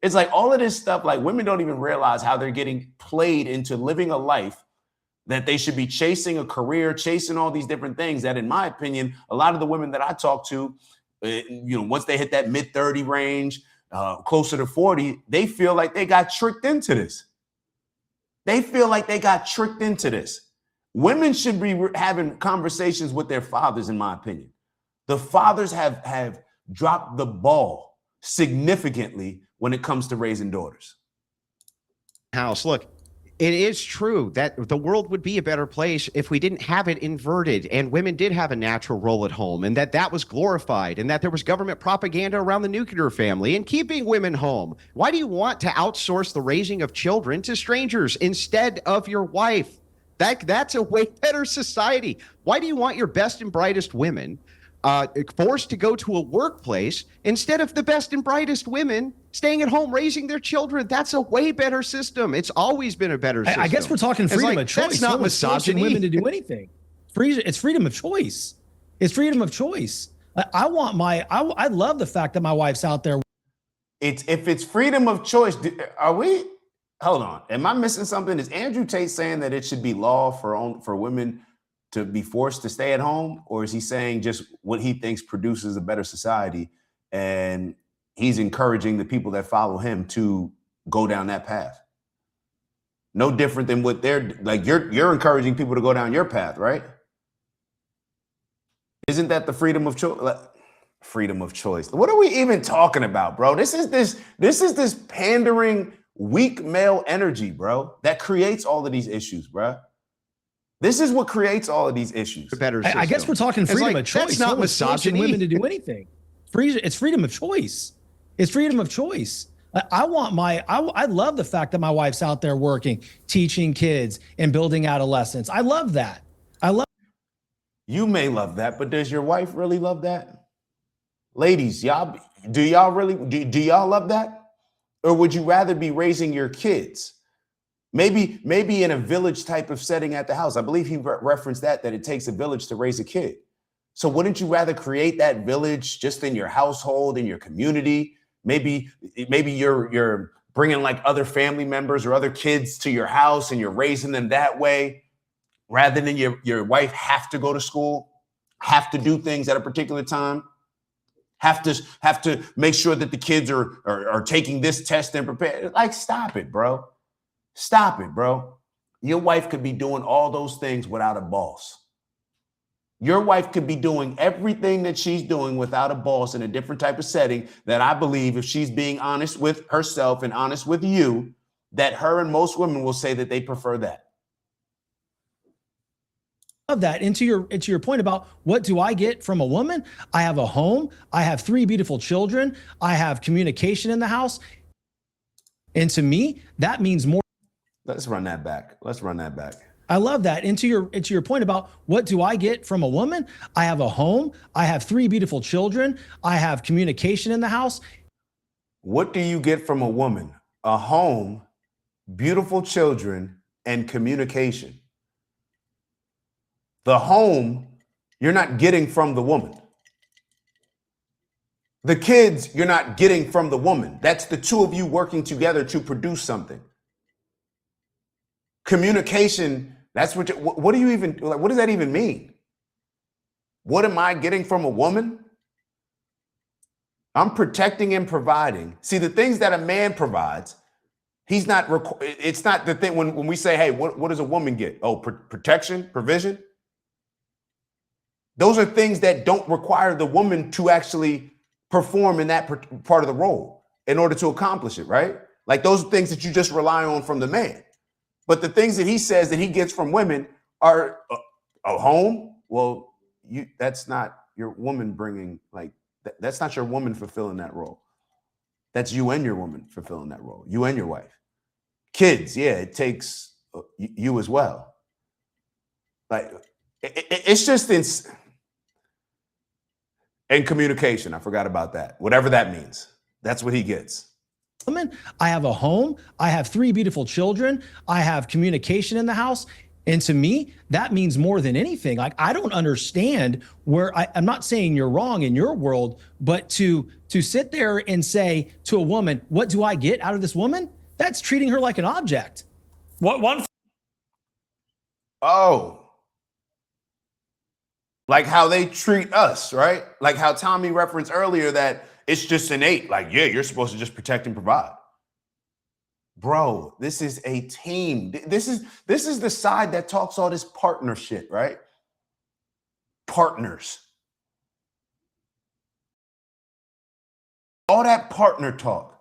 It's like all of this stuff, like women don't even realize how they're getting played into living a life that they should be chasing a career, chasing all these different things that, in my opinion, a lot of the women that I talk to, once they hit that mid-30 range, closer to 40, they feel like they got tricked into this. They feel like they got tricked into this. Women should be having conversations with their fathers, in my opinion. The fathers have dropped the ball significantly when it comes to raising daughters. House, look, it is true that the world would be a better place if we didn't have it inverted and women did have a natural role at home, and that was glorified, and that there was government propaganda around the nuclear family and keeping women home. Why do you want to outsource the raising of children to strangers instead of your wife? That's a way better society. Why do you want your best and brightest women forced to go to a workplace instead of the best and brightest women staying at home raising their children? That's a way better system. It's always been a better system. I guess we're talking freedom of choice. That's not misogyny. Women to do anything. It's freedom of choice. It's freedom of choice. I love the fact that my wife's out there. If it's freedom of choice, hold on. Am I missing something? Is Andrew Tate saying that it should be law for women to be forced to stay at home? Or is he saying just what he thinks produces a better society, and he's encouraging the people that follow him to go down that path? No different than what they're like. You're encouraging people to go down your path, right? Isn't that the freedom of choice? Freedom of choice. What are we even talking about, bro? This is this pandering, weak male energy, bro, that creates all of these issues, bro. This is what creates all of these issues. I guess we're talking freedom of choice. That's not misogyny. Women to do anything. It's freedom of choice. It's freedom of choice. I love the fact that my wife's out there working, teaching kids and building adolescents. I love that. You may love that, but does your wife really love that? Ladies, do y'all love that? Or would you rather be raising your kids? Maybe in a village type of setting at the house. I believe he referenced that it takes a village to raise a kid. So wouldn't you rather create that village just in your household, in your community? Maybe you're bringing like other family members or other kids to your house and you're raising them that way, rather than your wife have to go to school, have to do things at a particular time, have to make sure that the kids are taking this test and prepare. Like, stop it, bro. Stop it, bro. Your wife could be doing all those things without a boss. Your wife could be doing everything that she's doing without a boss in a different type of setting, that I believe, if she's being honest with herself and honest with you, that her and most women will say that they prefer that. Of that, and to your point about what do I get from a woman? I have a home. I have 3 beautiful children. I have communication in the house. And to me, that means more. Let's run that back. I love that. And to your point about what do I get from a woman? I have a home. I have 3 beautiful children. I have communication in the house. What do you get from a woman? A home, beautiful children, and communication. The home, you're not getting from the woman. The kids, you're not getting from the woman. That's the two of you working together to produce something. Communication, that's what do you even, like, what does that even mean? What am I getting from a woman? I'm protecting and providing. See, the things that a man provides, it's not the thing when we say, hey, what does a woman get? Oh, protection, provision. Those are things that don't require the woman to actually perform in that part of the role in order to accomplish it, right? Like, those are things that you just rely on from the man. But the things that he says that he gets from women are a home. Well, that's not your woman bringing, like, that's not your woman fulfilling that role. That's you and your woman fulfilling that role. You and your wife. Kids, yeah, it takes you as well. Like, it's just And communication. I forgot about that. Whatever that means. That's what he gets. I have a home. I have 3 beautiful children. I have communication in the house. And to me, that means more than anything. Like, I don't understand where I'm not saying you're wrong in your world, but to sit there and say to a woman, what do I get out of this woman? That's treating her like an object. Oh. Like how they treat us, right? Like how Tommy referenced earlier that it's just innate. Like, yeah, you're supposed to just protect and provide. Bro, this is a team. This is the side that talks all this partner shit, right? Partners. All that partner talk.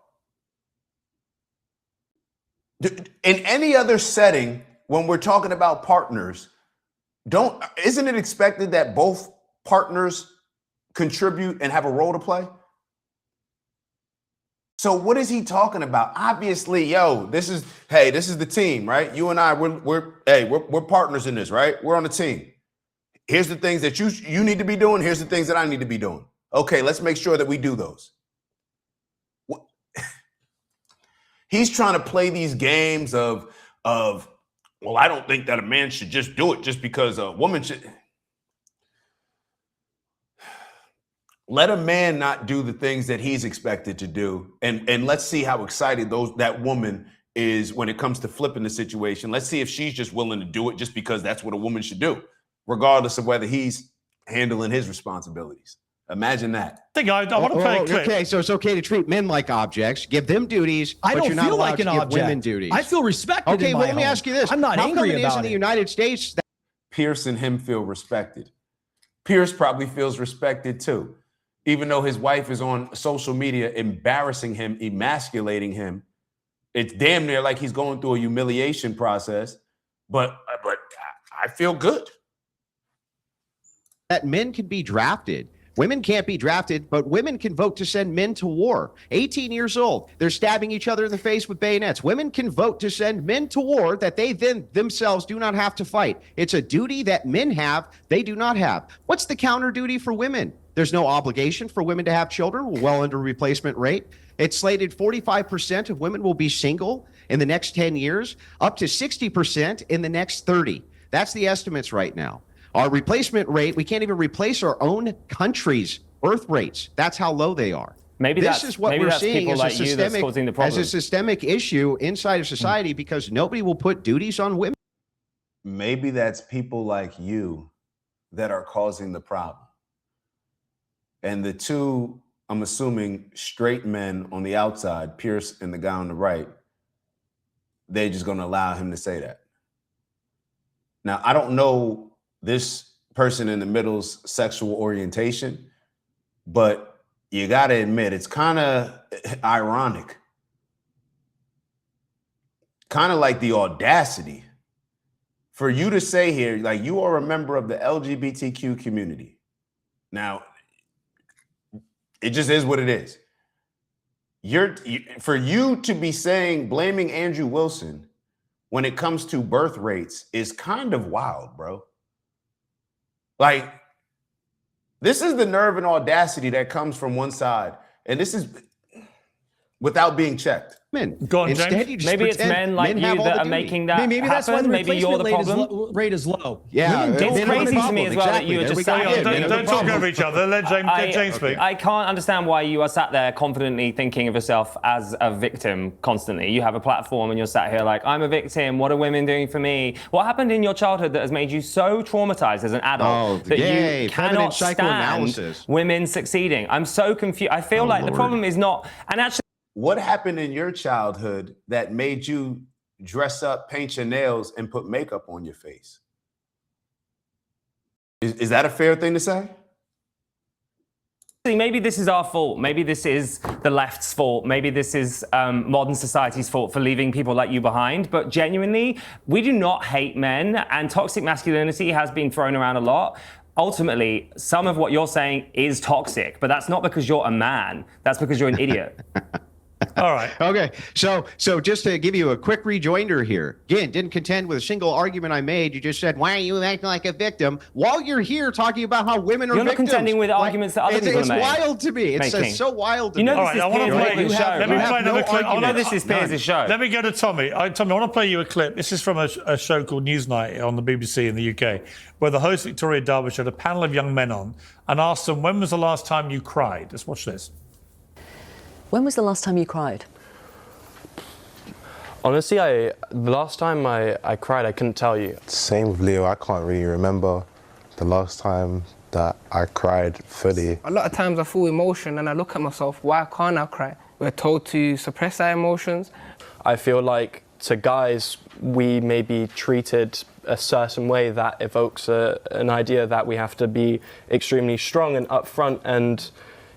In any other setting, when we're talking about partners, isn't it expected that both partners contribute and have a role to play? So what is he talking about? Obviously, this is the team, right? You and I, we're partners in this, right? We're on the team. Here's the things that you need to be doing. Here's the things that I need to be doing. Okay, let's make sure that we do those. He's trying to play these games of, well, I don't think that a man should just do it just because a woman should. Let a man not do the things that he's expected to do. And let's see how excited that woman is when it comes to flipping the situation. Let's see if she's just willing to do it just because that's what a woman should do, regardless of whether he's handling his responsibilities. Imagine that. I want to play a clip. Okay, so it's okay to treat men like objects, give them duties, I but don't you're not feel allowed like to an give object. women duties. I feel respected. Okay, in well, my let me home. ask you this. I'm not How angry come it is about in the it. United States that Pierce and him feel respected. Pierce probably feels respected too, even though his wife is on social media embarrassing him, emasculating him. It's damn near like he's going through a humiliation process, but I feel good. that men can be drafted? Women can't be drafted, but women can vote to send men to war. 18 years old, they're stabbing each other in the face with bayonets. Women can vote to send men to war that they then themselves do not have to fight. It's a duty that men have, they do not have. What's the counter duty for women? There's no obligation for women to have children, well under replacement rate. It's slated 45% of women will be single in the next 10 years, up to 60% in the next 30. That's the estimates right now. Our replacement rate, we can't even replace our own country's birth rates. That's how low they are. Maybe this is what we're seeing as causing the problem. as a systemic issue inside of society because nobody will put duties on women. Maybe that's people like you that are causing the problem. And the two, I'm assuming, straight men on the outside, Pierce and the guy on the right, they're just going to allow him to say that. Now, I don't know this person in the middle's sexual orientation, but you got to admit, it's kind of ironic. Kind of like the audacity for you to say here, like, you are a member of the LGBTQ community. Now, it just is what it is. For you to be blaming Andrew Wilson when it comes to birth rates is kind of wild, bro. Like, this is the nerve and audacity that comes from one side. And this is without being checked. Go on, Instead, James. you just Maybe it's pretend men like you have all that the are duty. making that Maybe that's why happen. the Maybe you're the replacement problem. rate is low. Yeah, Women don't it's men are want crazy the to me problem. as well that Exactly. you were There just we go saying- again. Don't, Men are the don't talk problem. over each other. Let James speak. I can't understand why you are sat there confidently thinking of yourself as a victim constantly. You have a platform and you're sat here like, I'm a victim. What are women doing for me? What happened in your childhood that has made you so traumatized as an adult that yay, you feminine cannot stand psychoanalysis. women succeeding? I'm so confused. I feel like the Lord. problem is not, and actually, What happened in your childhood that made you dress up, paint your nails, and put makeup on your face? Is that a fair thing to say? maybe this is our fault. Maybe this is the left's fault. Maybe this is modern society's fault for leaving people like you behind. But genuinely, we do not hate men, and toxic masculinity has been thrown around a lot. Ultimately, some of what you're saying is toxic, but that's not because you're a man. That's because you're an idiot. All right. Okay, so just to give you a quick rejoinder here, again, didn't contend with a single argument I made. You just said, "Why are you acting like a victim?" While you're here talking about how women are You're not victims. contending with arguments that other people it's are making. wild to me. It's so wild to You me. know, All this right, I is want to Piers' play. show. Let me You have play another no clip. I know argument. this is Piers' show. Let me go to Tommy. Tommy, I want to play you a clip. This is from a show called Newsnight on the BBC in the UK, where the host Victoria Derbyshire had a panel of young men on and asked them, "When was the last time you cried?" Let's watch this. When was the last time you cried? Honestly, the last time I cried, I couldn't tell you. Same with Leo, I can't really remember the last time that I cried fully. A lot of times I feel emotion and I look at myself, why can't I cry? We're told to suppress our emotions. I feel like to guys, we may be treated a certain way that evokes an idea that we have to be extremely strong and upfront and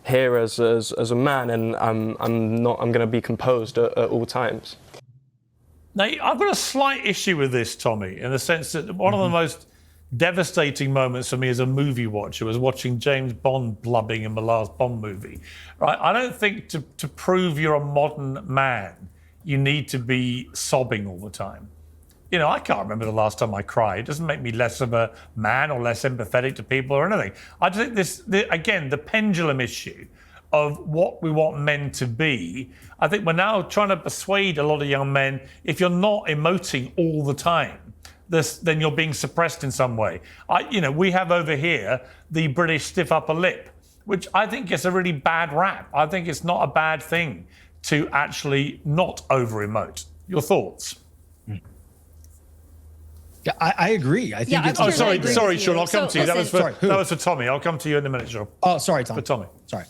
here as a man, and I'm going to be composed at all times. Now, I've got a slight issue with this, Tommy, in the sense that one of the most devastating moments for me as a movie watcher was watching James Bond blubbing in the last Bond movie. Right? I don't think to prove you're a modern man, you need to be sobbing all the time. You know, I can't remember the last time I cried. It doesn't make me less of a man or less empathetic to people or anything. I just think again, the pendulum issue of what we want men to be. I think we're now trying to persuade a lot of young men, if you're not emoting all the time, then you're being suppressed in some way. We have over here the British stiff upper lip, which I think gets a really bad rap. I think it's not a bad thing to actually not over-emote. Your thoughts? Yeah, I agree. I think Yeah, it's. I Oh, totally agree sorry, with Sean. you. I'll come So, to you. That was listen. that was for Tommy. I'll come to you in a minute, Sean. Oh, sorry, Tom. For Tommy. Sorry.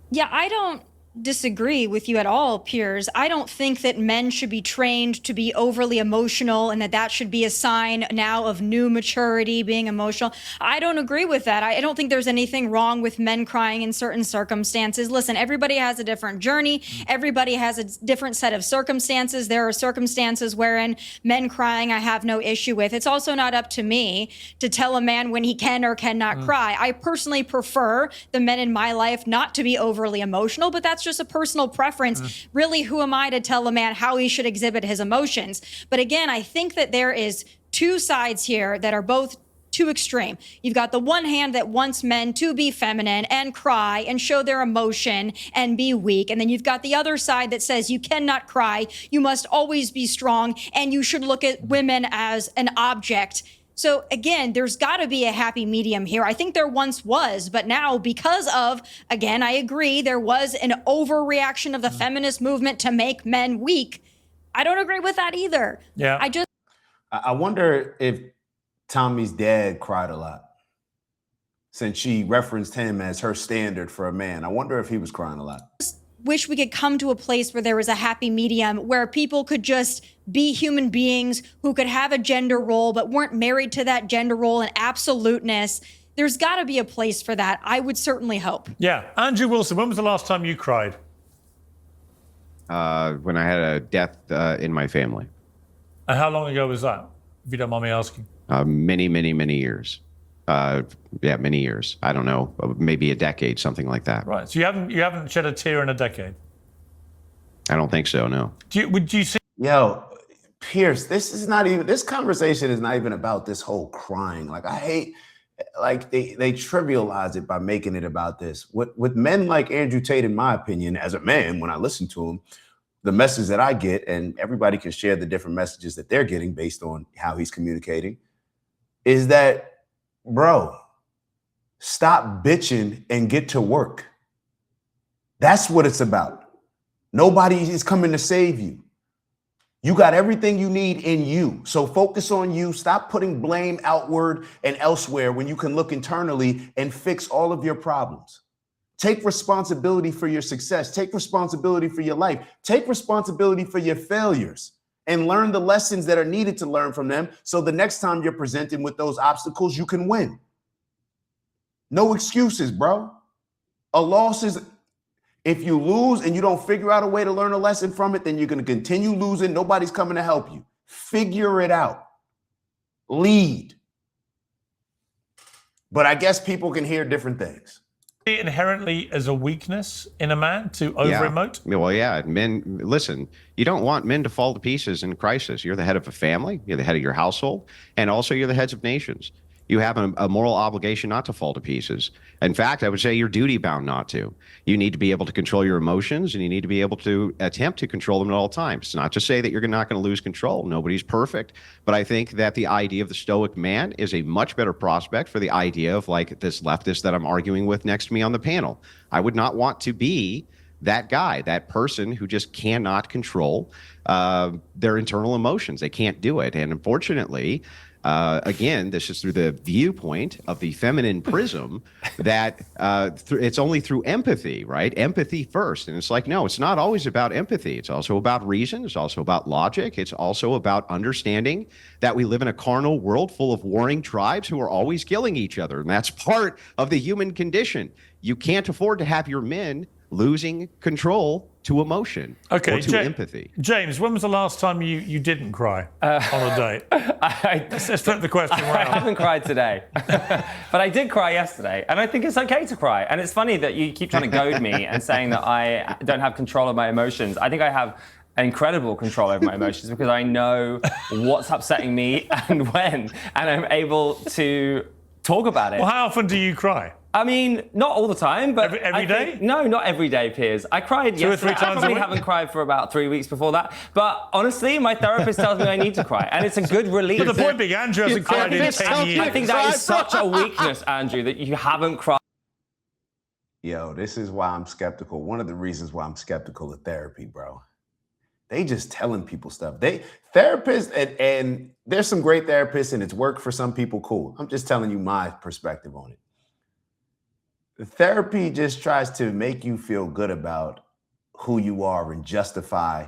Yeah, I don't disagree with you at all, Piers. I don't think that men should be trained to be overly emotional and that should be a sign now of new maturity, being emotional. I don't agree with that. I don't think there's anything wrong with men crying in certain circumstances. Listen, everybody has a different journey. Everybody has a different set of circumstances. There are circumstances wherein men crying I have no issue with. It's also not up to me to tell a man when he can or cannot cry. I personally prefer the men in my life not to be overly emotional, but that's just a personal preference. Really, who am I to tell a man how he should exhibit his emotions? But again, I think that there is two sides here that are both too extreme. You've got the one hand that wants men to be feminine and cry and show their emotion and be weak. And then you've got the other side that says you cannot cry, you must always be strong, and you should look at women as an object. So again, there's got to be a happy medium here. I think there once was, but now because of, again, I agree, there was an overreaction of the feminist movement to make men weak. I don't agree with that either. Yeah. I wonder if Tommy's dad cried a lot, since she referenced him as her standard for a man. I wonder if he was crying a lot. Wish we could come to a place where there was a happy medium where people could just be human beings who could have a gender role but weren't married to that gender role in absoluteness. There's got to be a place for that. I would certainly hope. Yeah. Andrew Wilson, when was the last time you cried? When I had a death in my family. And how long ago was that, if you don't mind me asking? Many, many, many years. Many years. I don't know, maybe a decade, something like that. Right. So you haven't shed a tear in a decade? I don't think so, no. Would you see? Yo, Pierce, this conversation is not even about this whole crying. Like, I hate, like, they trivialize it by making it about this. With men like Andrew Tate, in my opinion, as a man, when I listen to him, the message that I get, and everybody can share the different messages that they're getting based on how he's communicating, is that, bro, stop bitching and get to work. That's what it's about. Nobody is coming to save you. You got everything you need in you. So focus on you. Stop putting blame outward and elsewhere when you can look internally and fix all of your problems. Take responsibility for your success. Take responsibility for your life. Take responsibility for your failures and learn the lessons that are needed to learn from them. So the next time you're presented with those obstacles, you can win. No excuses, bro. A loss is, if you lose and you don't figure out a way to learn a lesson from it, then you're going to continue losing. Nobody's coming to help you. Figure it out. Lead. But I guess people can hear different things. it inherently as a weakness in a man to over-emote? Yeah. Well, yeah. Men, listen, you don't want men to fall to pieces in crisis. You're the head of a family. You're the head of your household. And also you're the heads of nations. You have a moral obligation not to fall to pieces. In fact, I would say you're duty bound not to. You need to be able to control your emotions, and you need to be able to attempt to control them at all times. It's not to say that you're not going to lose control. Nobody's perfect. But I think that the idea of the stoic man is a much better prospect for the idea of like this leftist that I'm arguing with next to me on the panel. I would not want to be that guy, that person who just cannot control their internal emotions. They can't do it. And unfortunately, again, this is through the viewpoint of the feminine prism that it's only through empathy, right? Empathy first. And it's like, no, it's not always about empathy. It's also about reason. It's also about logic. It's also about understanding that we live in a carnal world full of warring tribes who are always killing each other. And that's part of the human condition. You can't afford to have your men losing control to emotion or to empathy. James, when was the last time you didn't cry on a date? Let's flip the question around. I haven't cried today, but I did cry yesterday, and I think it's okay to cry. And it's funny that you keep trying to goad me and saying that I don't have control of my emotions. I think I have incredible control over my emotions because I know what's upsetting me and when, and I'm able to talk about it. Well, how often do you cry? I mean, not all the time, but every day? No, not every day, Piers. I cried yesterday. 2 or 3 times I probably a week? haven't cried for about 3 weeks before that. But honestly, my therapist tells me I need to cry, and it's a good relief. But the point being, Andrew hasn't cried in 10 years. I think that is such a weakness, Andrew, that you haven't cried. Yo, this is why I'm skeptical. One of the reasons why I'm skeptical of therapy, bro. They just telling people stuff. Therapists, and there's some great therapists, and it's worked for some people, cool. I'm just telling you my perspective on it. The therapy just tries to make you feel good about who you are and justify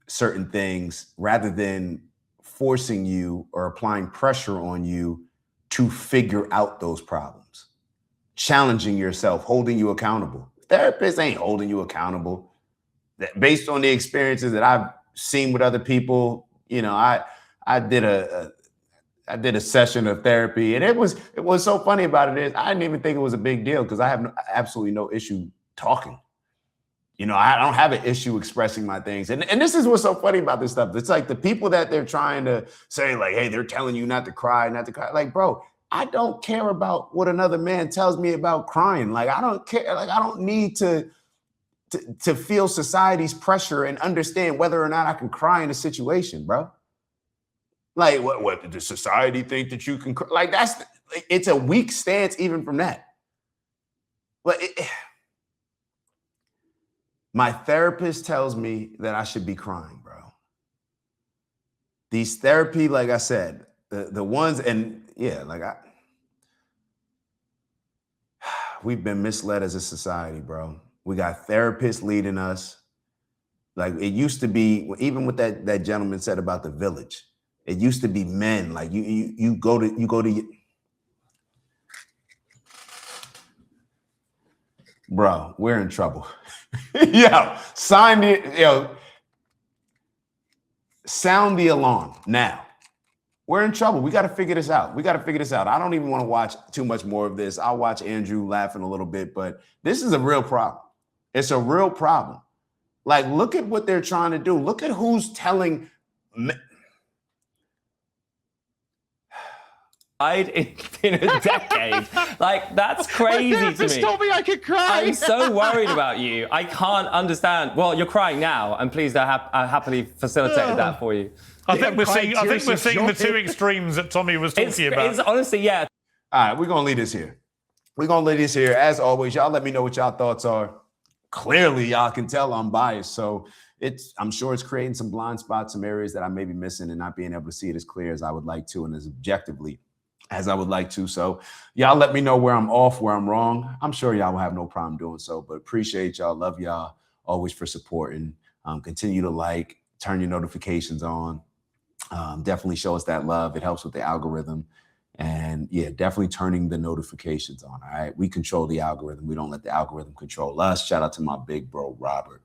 certain things rather than forcing you or applying pressure on you to figure out those problems. Challenging yourself, holding you accountable. Therapists ain't holding you accountable. Based on the experiences that I've seen with other people, you know, I did a session of therapy, and it was so funny about it is I didn't even think it was a big deal because I have absolutely no issue talking. You know, I don't have an issue expressing my things. And this is what's so funny about this stuff. It's like the people that they're trying to say, like, hey, they're telling you not to cry. Like, bro, I don't care about what another man tells me about crying. Like, I don't care. Like, I don't need to feel society's pressure and understand whether or not I can cry in a situation, bro. Like, what did the society think that you can cry? Like, it's a weak stance even from that. But my therapist tells me that I should be crying, bro. These therapy, like I said, the ones, and yeah, like we've been misled as a society, bro. We got therapists leading us. Like it used to be, even what that gentleman said about the village. It used to be men. Like you go to bro, we're in trouble. Sound the alarm now. We're in trouble. We got to figure this out. I don't even want to watch too much more of this. I'll watch Andrew laughing a little bit, but this is a real problem. It's a real problem. Like, look at what they're trying to do. Look at who's telling. In a decade. Like, that's crazy to me. Just told me I could cry. I'm so worried about you. I can't understand. Well, you're crying now, and pleased I happily facilitated that for you. I think we're seeing the two extremes that Tommy was talking about. It's honestly, yeah. All right, we're going to leave this here. As always, y'all let me know what y'all thoughts are. Clearly, y'all can tell I'm biased. So I'm sure it's creating some blind spots, some areas that I may be missing and not being able to see it as clear as I would like to and as objectively as I would like to. So y'all let me know where I'm off, where I'm wrong. I'm sure y'all will have no problem doing so, but appreciate y'all. Love y'all always for supporting. Continue to like, turn your notifications on. Definitely show us that love. It helps with the algorithm. And yeah, definitely turning the notifications on. All right. We control the algorithm. We don't let the algorithm control us. Shout out to my big bro, Robert.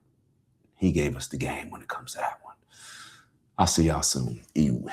He gave us the game when it comes to that one. I'll see y'all soon. Ew.